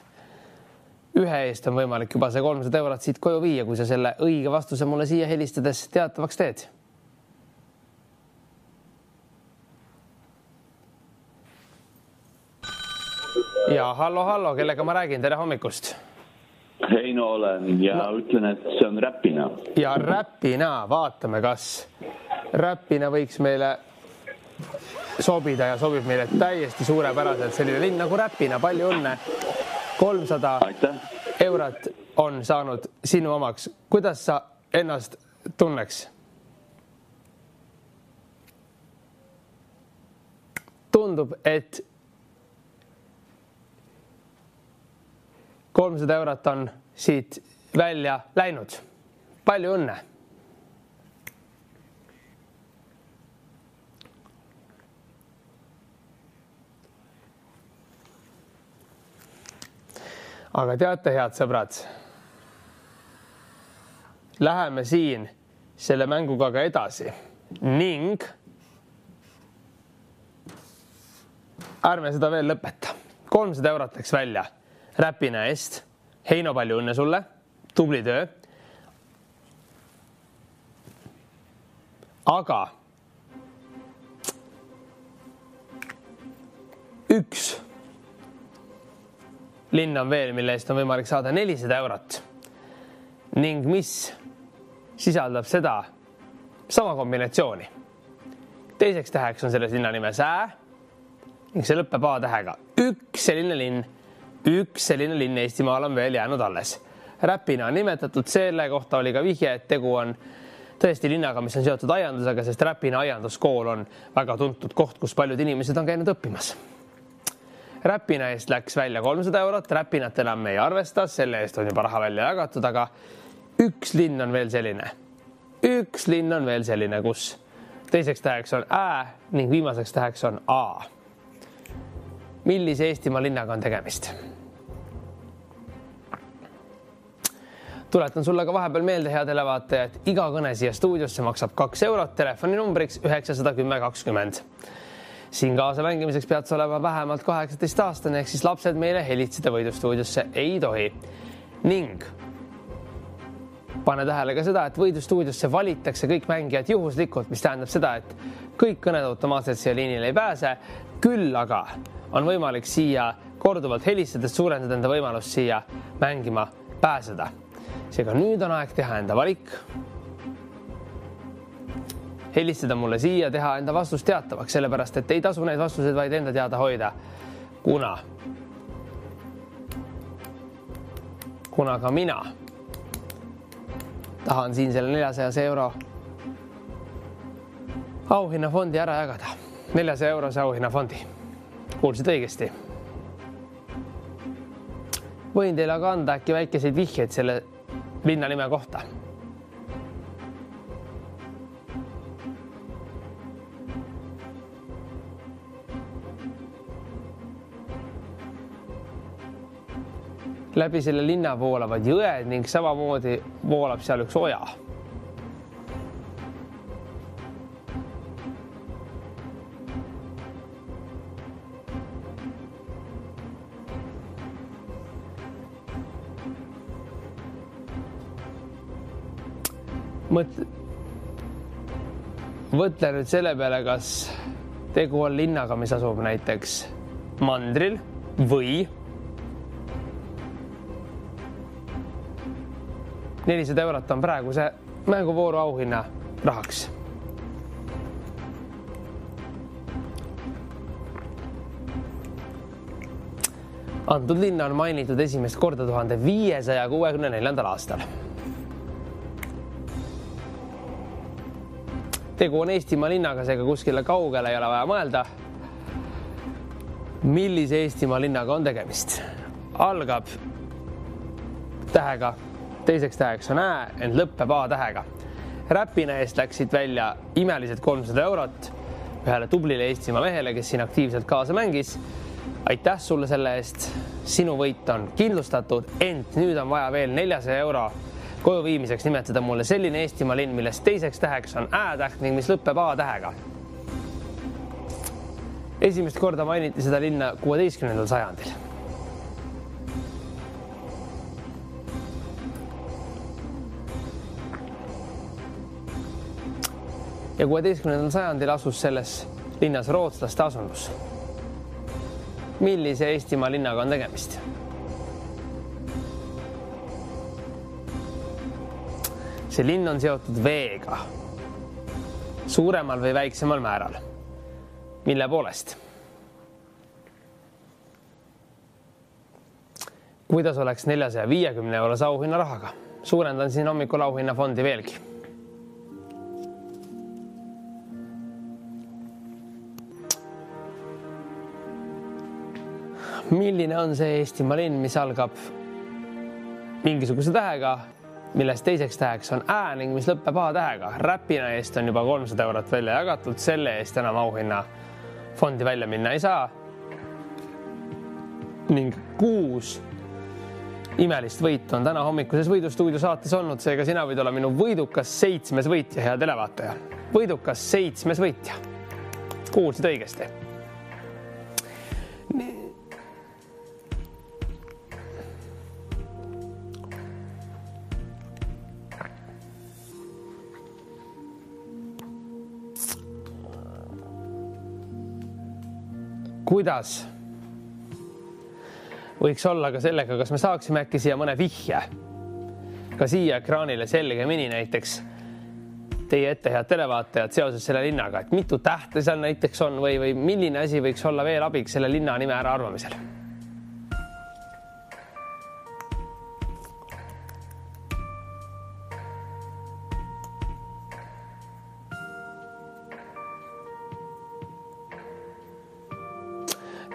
Speaker 1: Ühe eest on võimalik juba see 300 eurot siit koju viia, kui sa selle õige vastuse mulle siia helistades teatavaks teed. Ja hallo, kellega ma räägin? Tere hommikust!
Speaker 5: Heino olen ja ütlen, et see on Räpina.
Speaker 1: Ja Räpina, vaatame, kas Räpina võiks meile sobida ja sobib meile täiesti suurepäraselt selline linn nagu Räpina. Palju õnne! 300 eurot on saanud sinu omaks. Kuidas sa ennast tunneks? Tundub, et 300 eurot on siit välja läinud. Palju õnne! aga teate, head sõbrad, läheme siin selle mänguga ka edasi ning ärme seda veel lõpeta. 300 eurot läks välja Räpina eest. Heino, palju õnne sulle. Tubli töö. Aga üks linn on veel, mille eest on võimalik saada 400 eurot ning mis sisaldab seda sama kombinatsiooni. Teiseks täheks on selles linna nimes Ä ning see lõppeb A tähega. Üks selline linn Eestimaal on veel jäänud alles. Räpina on nimetatud, selle kohta oli ka vihje, et tegu on tõesti linnaga, mis on seotud aiandusega, sest Räpina aianduskool on väga tuntud koht, kus paljud inimesed on käinud õppimas. Räpina eest läks välja 300 eurot, Räpinat enam ei arvesta, selle eest on juba raha välja jagatud, aga üks linn on veel selline, kus teiseks täheks on Ä ning viimaseks täheks on A. Millise Eestimaa linnaga on tegemist? Tuletan sulle ka vahepeal meelde, head televaatajad, iga kõne siia stuudiosse maksab 2 eurot, telefoni numbriks 910 20. Siin kaasa mängimiseks pead sa olema vähemalt 18-aastane, ehk siis lapsed meile helitseda võidustuudiosse ei tohi. Ning pane tähele ka seda, et võidustuudiosse valitakse kõik mängijad juhuslikult, mis tähendab seda, et kõik kõned automaatselt siia liinile ei pääse, küll aga on võimalik siia korduvalt helistades suurendada enda võimalust siia mängima pääseda. Seega nüüd on aeg teha enda valik. Helistada mulle siia, teha enda vastust teatavaks, sellepärast, et ei tasu neid vastuseid vaid enda teada hoida, kuna ka mina tahan siin selle 400 euro auhinnafondi ära jagada. 400 eurose auhinnafondi. Kuulsid õigesti. Võin teile aga anda äkki väikeseid vihjeid selle linna nime kohta. Läbi selle linna voolavad jõed ning samamoodi voolab seal üks oja. Mõtle nüüd selle peale, kas tegu on linnaga, mis asub näiteks mandril või 400 eurot on praeguse mänguvooru auhinna rahaks. Antud linna on mainitud esimest korda 1564. aastal. Tegu on Eestimaa linnaga, seega kuskile kaugele ei ole vaja mõelda. Millise Eestimaa linnaga on tegemist? Algab tähega, teiseks täheks on Ä, ent lõppeb A tähega. Räpina eest läksid välja imelised 300 eurot ühele tublile Eestimaa mehele, kes siin aktiivselt kaasa mängis. Aitäh sulle selle eest. Sinu võit on kindlustatud, ent nüüd on vaja veel 400 euro koju viimiseks nimetada mulle selline Eestimaa linn, millest teiseks täheks on Ä täht ning mis lõppeb A tähega. Esimest korda mainiti seda linna 16. sajandil. Ja 16. sajandil asus selles linnas rootslaste asundus. Millise Eestimaa linnaga on tegemist? See linn on seotud veega, suuremal või väiksemal määral. Mille poolest? Kuidas oleks 450 euros auhinna rahaga? Suurendan siin hommikul auhinnafondi veelgi. Milline on see Eestimaa linn, mis algab mingisuguse tähega, millest teiseks täheks on Ä ning mis lõppeb A tähega? Räpina eest on juba 300 eurot välja jagatud, selle eest enam auhinna fondi välja minna ei saa. Ning 6 imelist võitu on täna hommikuses Võidustuudio saates olnud, seega sina võid olla minu võidukas 7. võitja, hea televaataja. Võidukas 7. võitja. Kuulsid õigesti. Kuidas võiks olla ka sellega, kas me saaksime äkki siia mõne vihje ka siia ekraanile selgemini näiteks teie ette, head televaatajad, seoses selle linnaga, et mitu tähte seal näiteks on või milline asi võiks olla veel abiks selle linna nime ära arvamisel?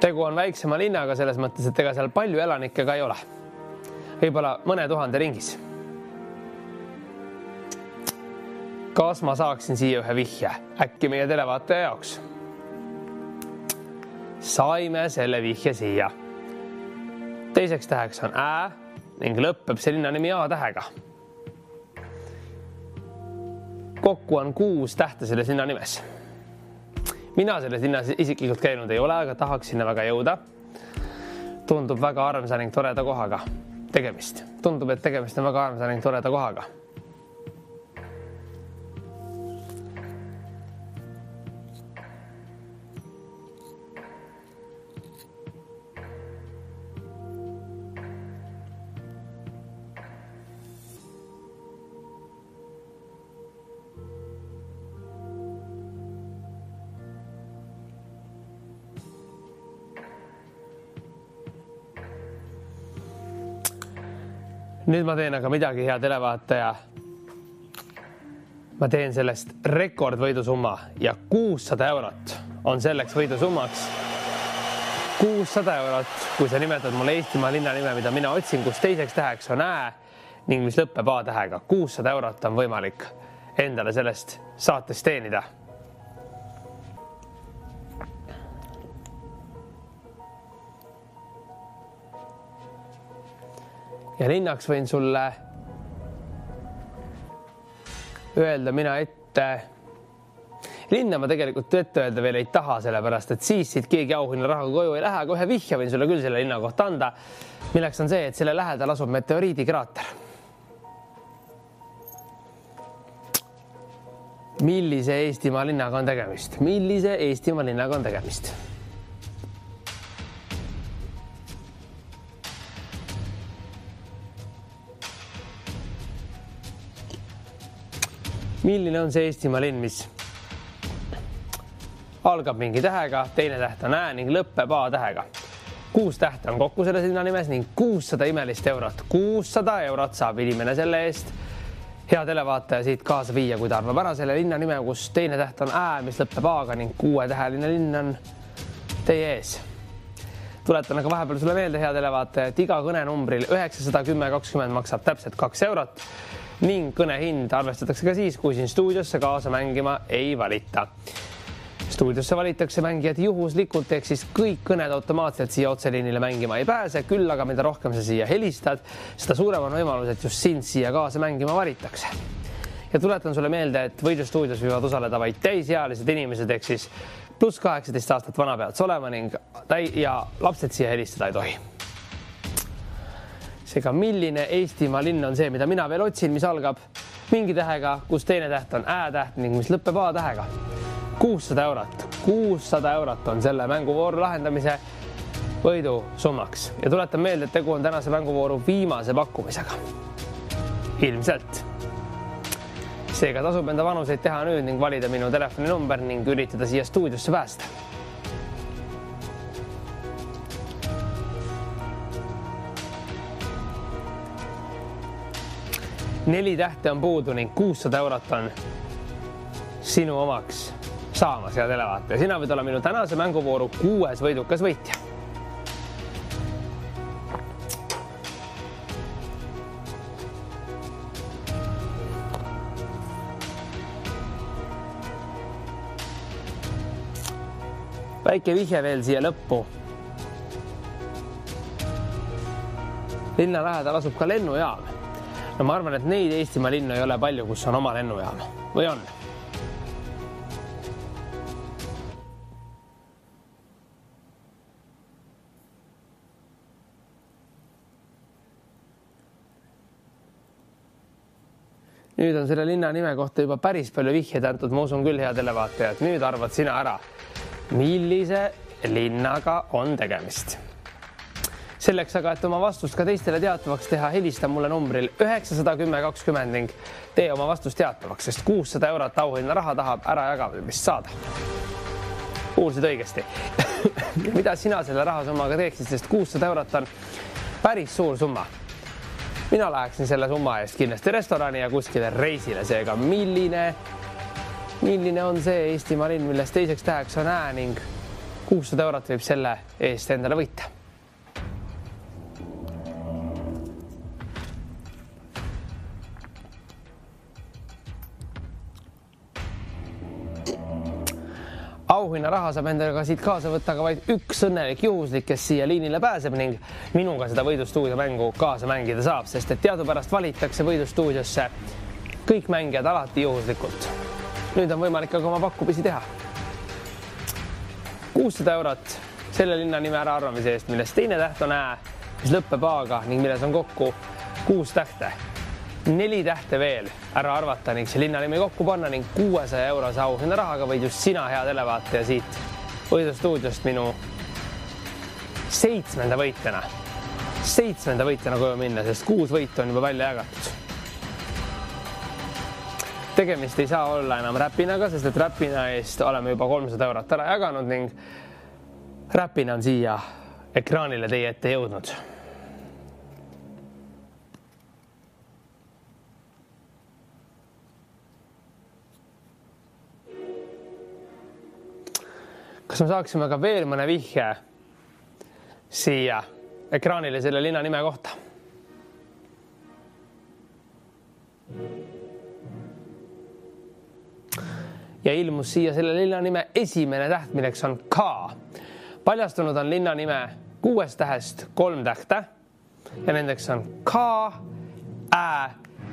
Speaker 1: Tegu on väiksema linnaga selles mõttes, et ega seal palju elanikke ka ei ole. Võib-olla mõne tuhande ringis. Kas ma saaksin siia ühe vihje? Äkki meie televaataja jaoks? Saime selle vihje siia. Teiseks täheks on ä ning lõppeb see linna nimi A tähega. Kokku on 6 tähte selles linna nimes. Mina selles linnas isiklikult käinud ei ole, aga tahaks sinna väga jõuda. Tundub väga armsa ning toreda kohaga tegemist. Tundub, et tegemist on väga armsa ning toreda kohaga. Nüüd ma teen aga midagi, hea televaataja. Ma teen sellest rekordvõidusumma ja 600 eurot on selleks võidusummaks. 600 eurot, kui sa nimetad mulle Eestimaa linna nime, mida mina otsin, kus teiseks täheks on ä ning mis lõppeb A tähega. 600 eurot on võimalik endale sellest saatest teenida. Ja linnaks võin sulle öelda mina ette. Linna ma tegelikult ette öelda veel ei taha, sellepärast, et siis siit keegi auhinna rahaga koju ei lähe, aga ühe vihje võin sulle küll selle linna kohta anda, milleks on see, et selle lähedal asub meteoriidikraater. Millise Eestimaa linnaga on tegemist? Millise Eestimaa linnaga on tegemist? Milline on see Eestimaa linn, mis algab mingi tähega, teine täht on ä ning lõppeb A tähega. 6 tähte on kokku selles linna nimes ning 600 imelist eurot. 600 eurot saab inimene selle eest. Hea televaataja siit kaasa viia, kui ta arvab ära selle linna nime, kus teine täht on ä, mis lõppeb A-ga ning 6 täheline linn on teie ees. Tuletan aga vahepeal sulle meelde, hea televaataja, et iga kõnenumbril 910-20 maksab täpselt 2 eurot. Ning kõne hind arvestatakse ka siis, kui siin stuudiosse kaasa mängima ei valita. Stuudiosse valitakse mängijad juhuslikult, ehk siis kõik kõned automaatselt siia otseliinile mängima ei pääse, küll aga mida rohkem sa siia helistad, seda suurem on võimalus, et just sind siia kaasa mängima valitakse. Ja tuletan sulle meelde, et Võidustuudios võivad osaleda vaid täisealised inimesed, ehk siis pluss 18 aastat vana pead olema ning ja lapsed siia helistada ei tohi. Seega, milline Eestimaa linn on see, mida mina veel otsin, mis algab mingi tähega, kus teine täht on ä täht ning mis lõppeb A tähega. 600 eurot. 600 eurot on selle mänguvooru lahendamise võidu summaks. Ja tuletan meelde, et tegu on tänase mänguvooru viimase pakkumisega. Ilmselt. Seega tasub enda vanuseid teha nüüd ning valida minu telefoninumber ning üritada siia stuudiosse päästa. Neli tähte on puudu ning 600 eurot on sinu omaks saamas, hea televaataja. Sina võid olla minu tänase mänguvooru 6. võidukas võitja. Väike vihje veel siia lõppu. linna lähedal asub ka lennujaam. No ma arvan, et neid Eestimaa linnu ei ole palju, kus on oma lennujaam. Või on? Nüüd on selle linna nime kohta juba päris palju vihjeid antud, ma usun küll, hea televaatajad. Nüüd arvad sina ära, millise linnaga on tegemist. Selleks aga, et oma vastust ka teistele teatavaks teha, helista mulle numbril 91020 ning tee oma vastust teatavaks, sest 600 eurot auhinna raha tahab ära jagamist saada. Kuulsid õigesti. Mida sina selle rahasummaga teeksid, sest 600 eurot on päris suur summa. Mina läheksin selle summa eest kindlasti restorani ja kuskile reisile, seega milline on see Eestimaa linn, milles teiseks täheks on ää ning 600 eurot võib selle eest endale võita. Auhinna raha saab endaga siit kaasa võtta ka vaid üks õnnelik juhuslik, kes siia liinile pääseb ning minuga seda võidustuudio mängu kaasa mängida saab, sest et teadupärast valitakse võidustuudiosse kõik mängijad alati juhuslikult. Nüüd on võimalik aga oma pakkupisi teha. 600 eurot selle linna nime ära arvamise eest, millest teine täht on ää, mis lõppeb aaga ning milles on kokku 6 tähte. 4 tähte veel ära arvata ning see linna nimi kokku panna ning 600 eurose auhinna rahaga võid just sina, hea televaataja, siit võidustuudiost minu 7. võitjana koju minna, sest 6 võitu on juba välja jagatud. Tegemist ei saa olla enam räpinaga, sest et räpina eest oleme juba 300 eurot ära jaganud ning räpina on siia ekraanile teie ette jõudnud. Kas me saaksime ka veel mõne vihje siia ekraanile selle linna nime kohta? Ja ilmus siia selle linna nime esimene täht, milleks on K. Paljastunud on linna nime 6 tähest 3 tähte ja nendeks on K, Ä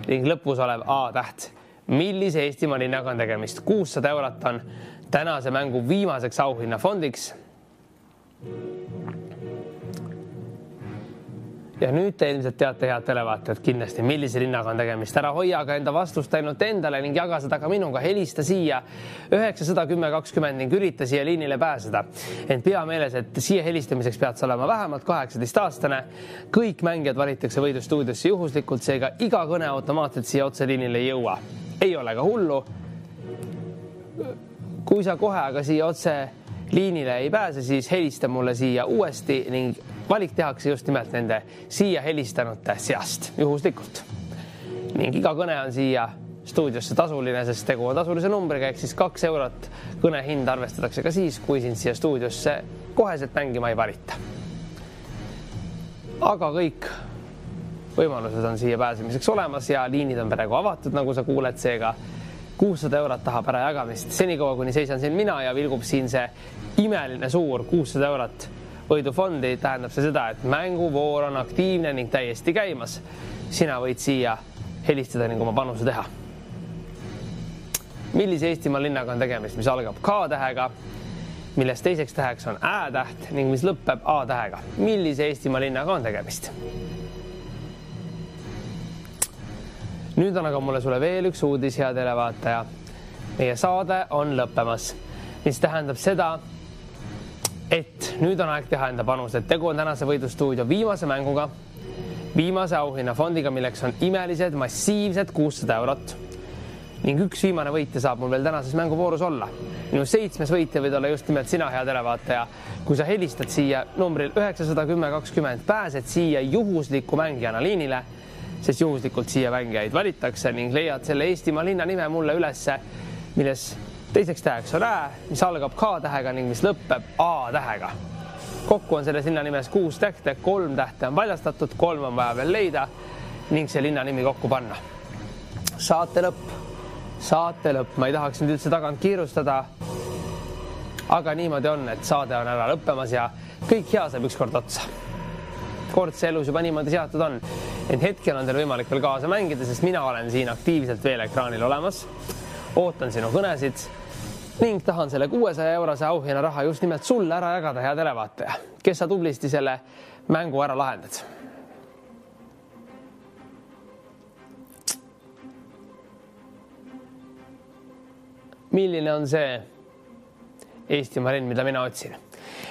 Speaker 1: ning lõpus olev A täht. Millise Eestimaa linnaga on tegemist? 600 eurot on tänase mängu viimaseks auhinnafondiks. Ja nüüd te ilmselt teate, head televaatajad, kindlasti, millise linnaga on tegemist. Ära hoia aga enda vastust ainult endale ning jaga seda ka minuga. Helista siia 91020 ning ürita siia liinile pääseda. Ent pea meeles, et siia helistamiseks pead sa olema vähemalt 18-aastane. Kõik mängijad valitakse võidustuudiosse juhuslikult, seega iga kõne automaatselt siia otse liinile ei jõua. Ei ole ka hullu. Kui sa kohe aga siia otse liinile ei pääse, siis helista mulle siia uuesti ning valik tehakse just nimelt nende siia helistanute seast juhuslikult. Ning iga kõne on siia stuudiosse tasuline, sest tegu on tasulise numbriga, ehk siis 2 eurot kõne hind arvestatakse ka siis, kui sind siia stuudiosse koheselt mängima ei valita. Aga kõik võimalused on siia pääsemiseks olemas ja liinid on praegu avatud, nagu sa kuuled, seega 600 eurot tahab ära jagamist. Senikaua, kuni seisan siin mina ja vilgub siin see imeline suur 600 eurot võidufondi, tähendab see seda, et mänguvoor on aktiivne ning täiesti käimas. Sina võid siia helistada ning oma panuse teha. Millise Eestimaa linnaga on tegemist, mis algab K tähega, milles teiseks täheks on Ä täht ning mis lõppeb A tähega. Millise Eestimaa linnaga on tegemist? Nüüd on aga mulle sulle veel üks uudis, hea televaataja. Meie saade on lõppemas, mis tähendab seda, et nüüd on aeg teha enda panus, et tegu on tänase võidustuudio viimase mänguga, viimase auhinnafondiga, milleks on imelised, massiivsed 600 eurot. Ning üks viimane võitja saab mul veel tänases mänguvoorus olla. Minu 7. võitja võid olla just nimelt sina, hea televaataja. Kui sa helistad siia numbril 91020, pääsed siia juhusliku mängijana liinile, sest juhuslikult siia mängijaid valitakse ning leiad selle Eestimaa linna nime mulle ülesse, milles teiseks täheks on Ä, mis algab K tähega ning mis lõppeb A tähega. Kokku on selles linna nimes 6 tähte, 3 tähte on paljastatud, 3 on vaja veel leida ning see linna nimi kokku panna. Saate lõpp. Ma ei tahaks nüüd üldse tagant kiirustada, aga niimoodi on, et saade on ära lõppemas ja kõik hea saab ükskord otsa. kord see elus juba niimoodi seatud on. Et hetkel on teil võimalik veel kaasa mängida, sest mina olen siin aktiivselt veel ekraanil olemas. Ootan sinu kõnesid ning tahan selle 600 € auhinna raha just nimelt sulle ära jagada, hea televaataja, kes sa tublisti selle mängu ära lahendad. Milline on see Eestimaa linn, mida mina otsin?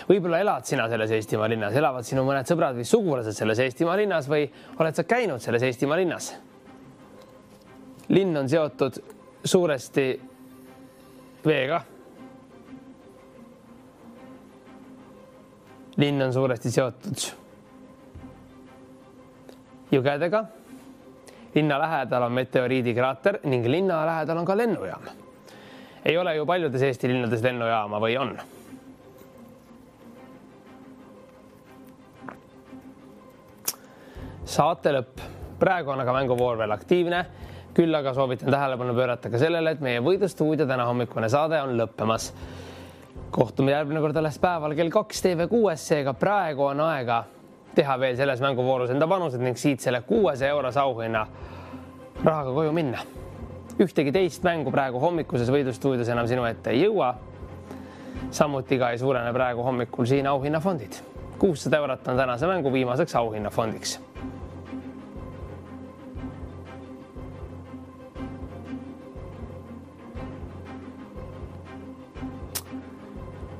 Speaker 1: Võib-olla elad sina selles Eestimaa linnas, elavad sinu mõned sõbrad või sugulased selles Eestimaa linnas või oled sa käinud selles Eestimaa linnas? Linn on seotud suuresti veega. Linn on suuresti seotud jõgedega. Linna lähedal on meteoriidikraater ning linna lähedal on ka lennujaam. Ei ole ju paljudes Eesti linnades lennujaama või on? Saate lõpp. Praegu on aga mänguvoor veel aktiivne. Küll aga soovitan tähelepanu pöörata ka sellele, et meie võidustuudio täna hommikune saade on lõppemas. Kohtume järgmine kord alles päeval kell 2 TV6, seega praegu on aega teha veel selles mänguvoorus enda panused ning siit selle 600 € auhinna rahaga koju minna. Ühtegi teist mängu praegu hommikuses võidustuudios enam sinu ette ei jõua. Samuti ka ei suurene praegu hommikul siin auhinnafondid. 600 € on tänase mängu viimaseks auhinnafondiks.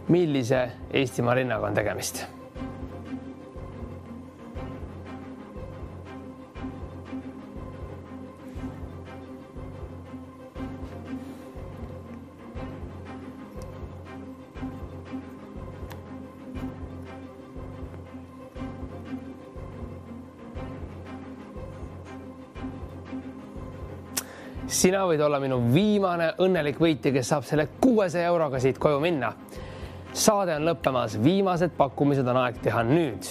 Speaker 1: Millise Eestimaa linnaga on tegemist? Sina võid olla minu viimane õnnelik võitja, kes saab selle 600 € siit koju minna. Saade on lõppemas, viimased pakkumised on aeg teha nüüd.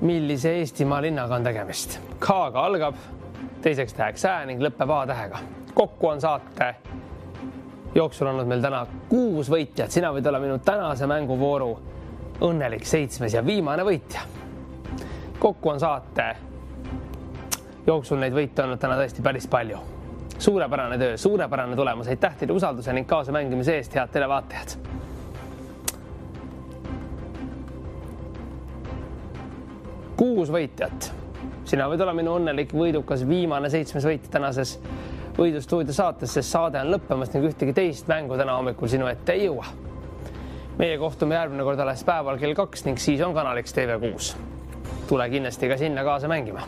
Speaker 1: Millise Eestimaa linnaga on tegemist? K-ga algab, teiseks täheks ä ning lõpeb A tähega. Kokku on saate jooksul olnud meil täna 6 võitjat. Sina võid olla minu tänase mänguvooru õnnelik 7. ja viimane võitja. Kokku on saate jooksul neid võite olnud täna tõesti päris palju. Suurepärane töö, suurepärane tulemus. Aitäh teile usalduse ning kaasa mängimise eest, head televaatajad. Kuus võitjat. Sina võid olla minu õnnelik võidukas viimane 7. võitja tänases võidustuudio saates, sest saade on lõppemas ning ühtegi teist mängu täna hommikul sinu ette ei jõua. Meie kohtume järgmine kord alles päeval kell 2 ning siis on kanaliks TV6. Tule kindlasti ka sinna kaasa mängima.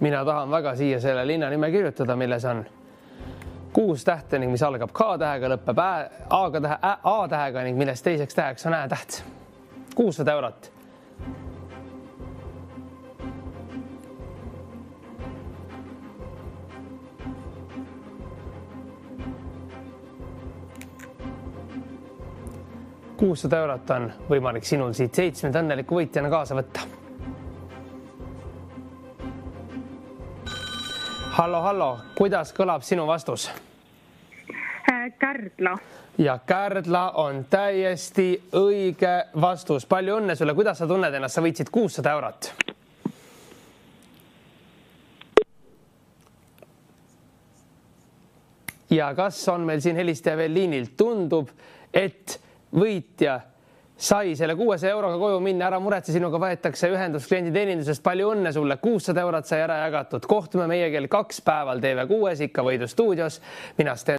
Speaker 1: Mina tahan väga siia selle linna nime kirjutada, milles on 6 tähte ning mis algab K tähega, lõpeb A tähega ning milles teiseks täheks on Ä täht. 600 €. €600 on võimalik sinul siit 7. õnneliku võitjana kaasa võtta. Hallo, kuidas kõlab sinu vastus?
Speaker 4: Kärdla.
Speaker 1: Ja Kärdla on täiesti õige vastus. Palju õnne sulle, kuidas sa tunned ennast? Sa võitsid 600 €. Ja kas on meil siin helistaja veel liinil? Tundub, et võitja sai selle 600 € koju minna, ära muretse, sinuga võetakse ühendus klienditeenindusest. Palju õnne sulle, 600 € sai ära jagatud. Kohtume meie kell 2 päeval TV6 ikka võidustuudios. Mina Sten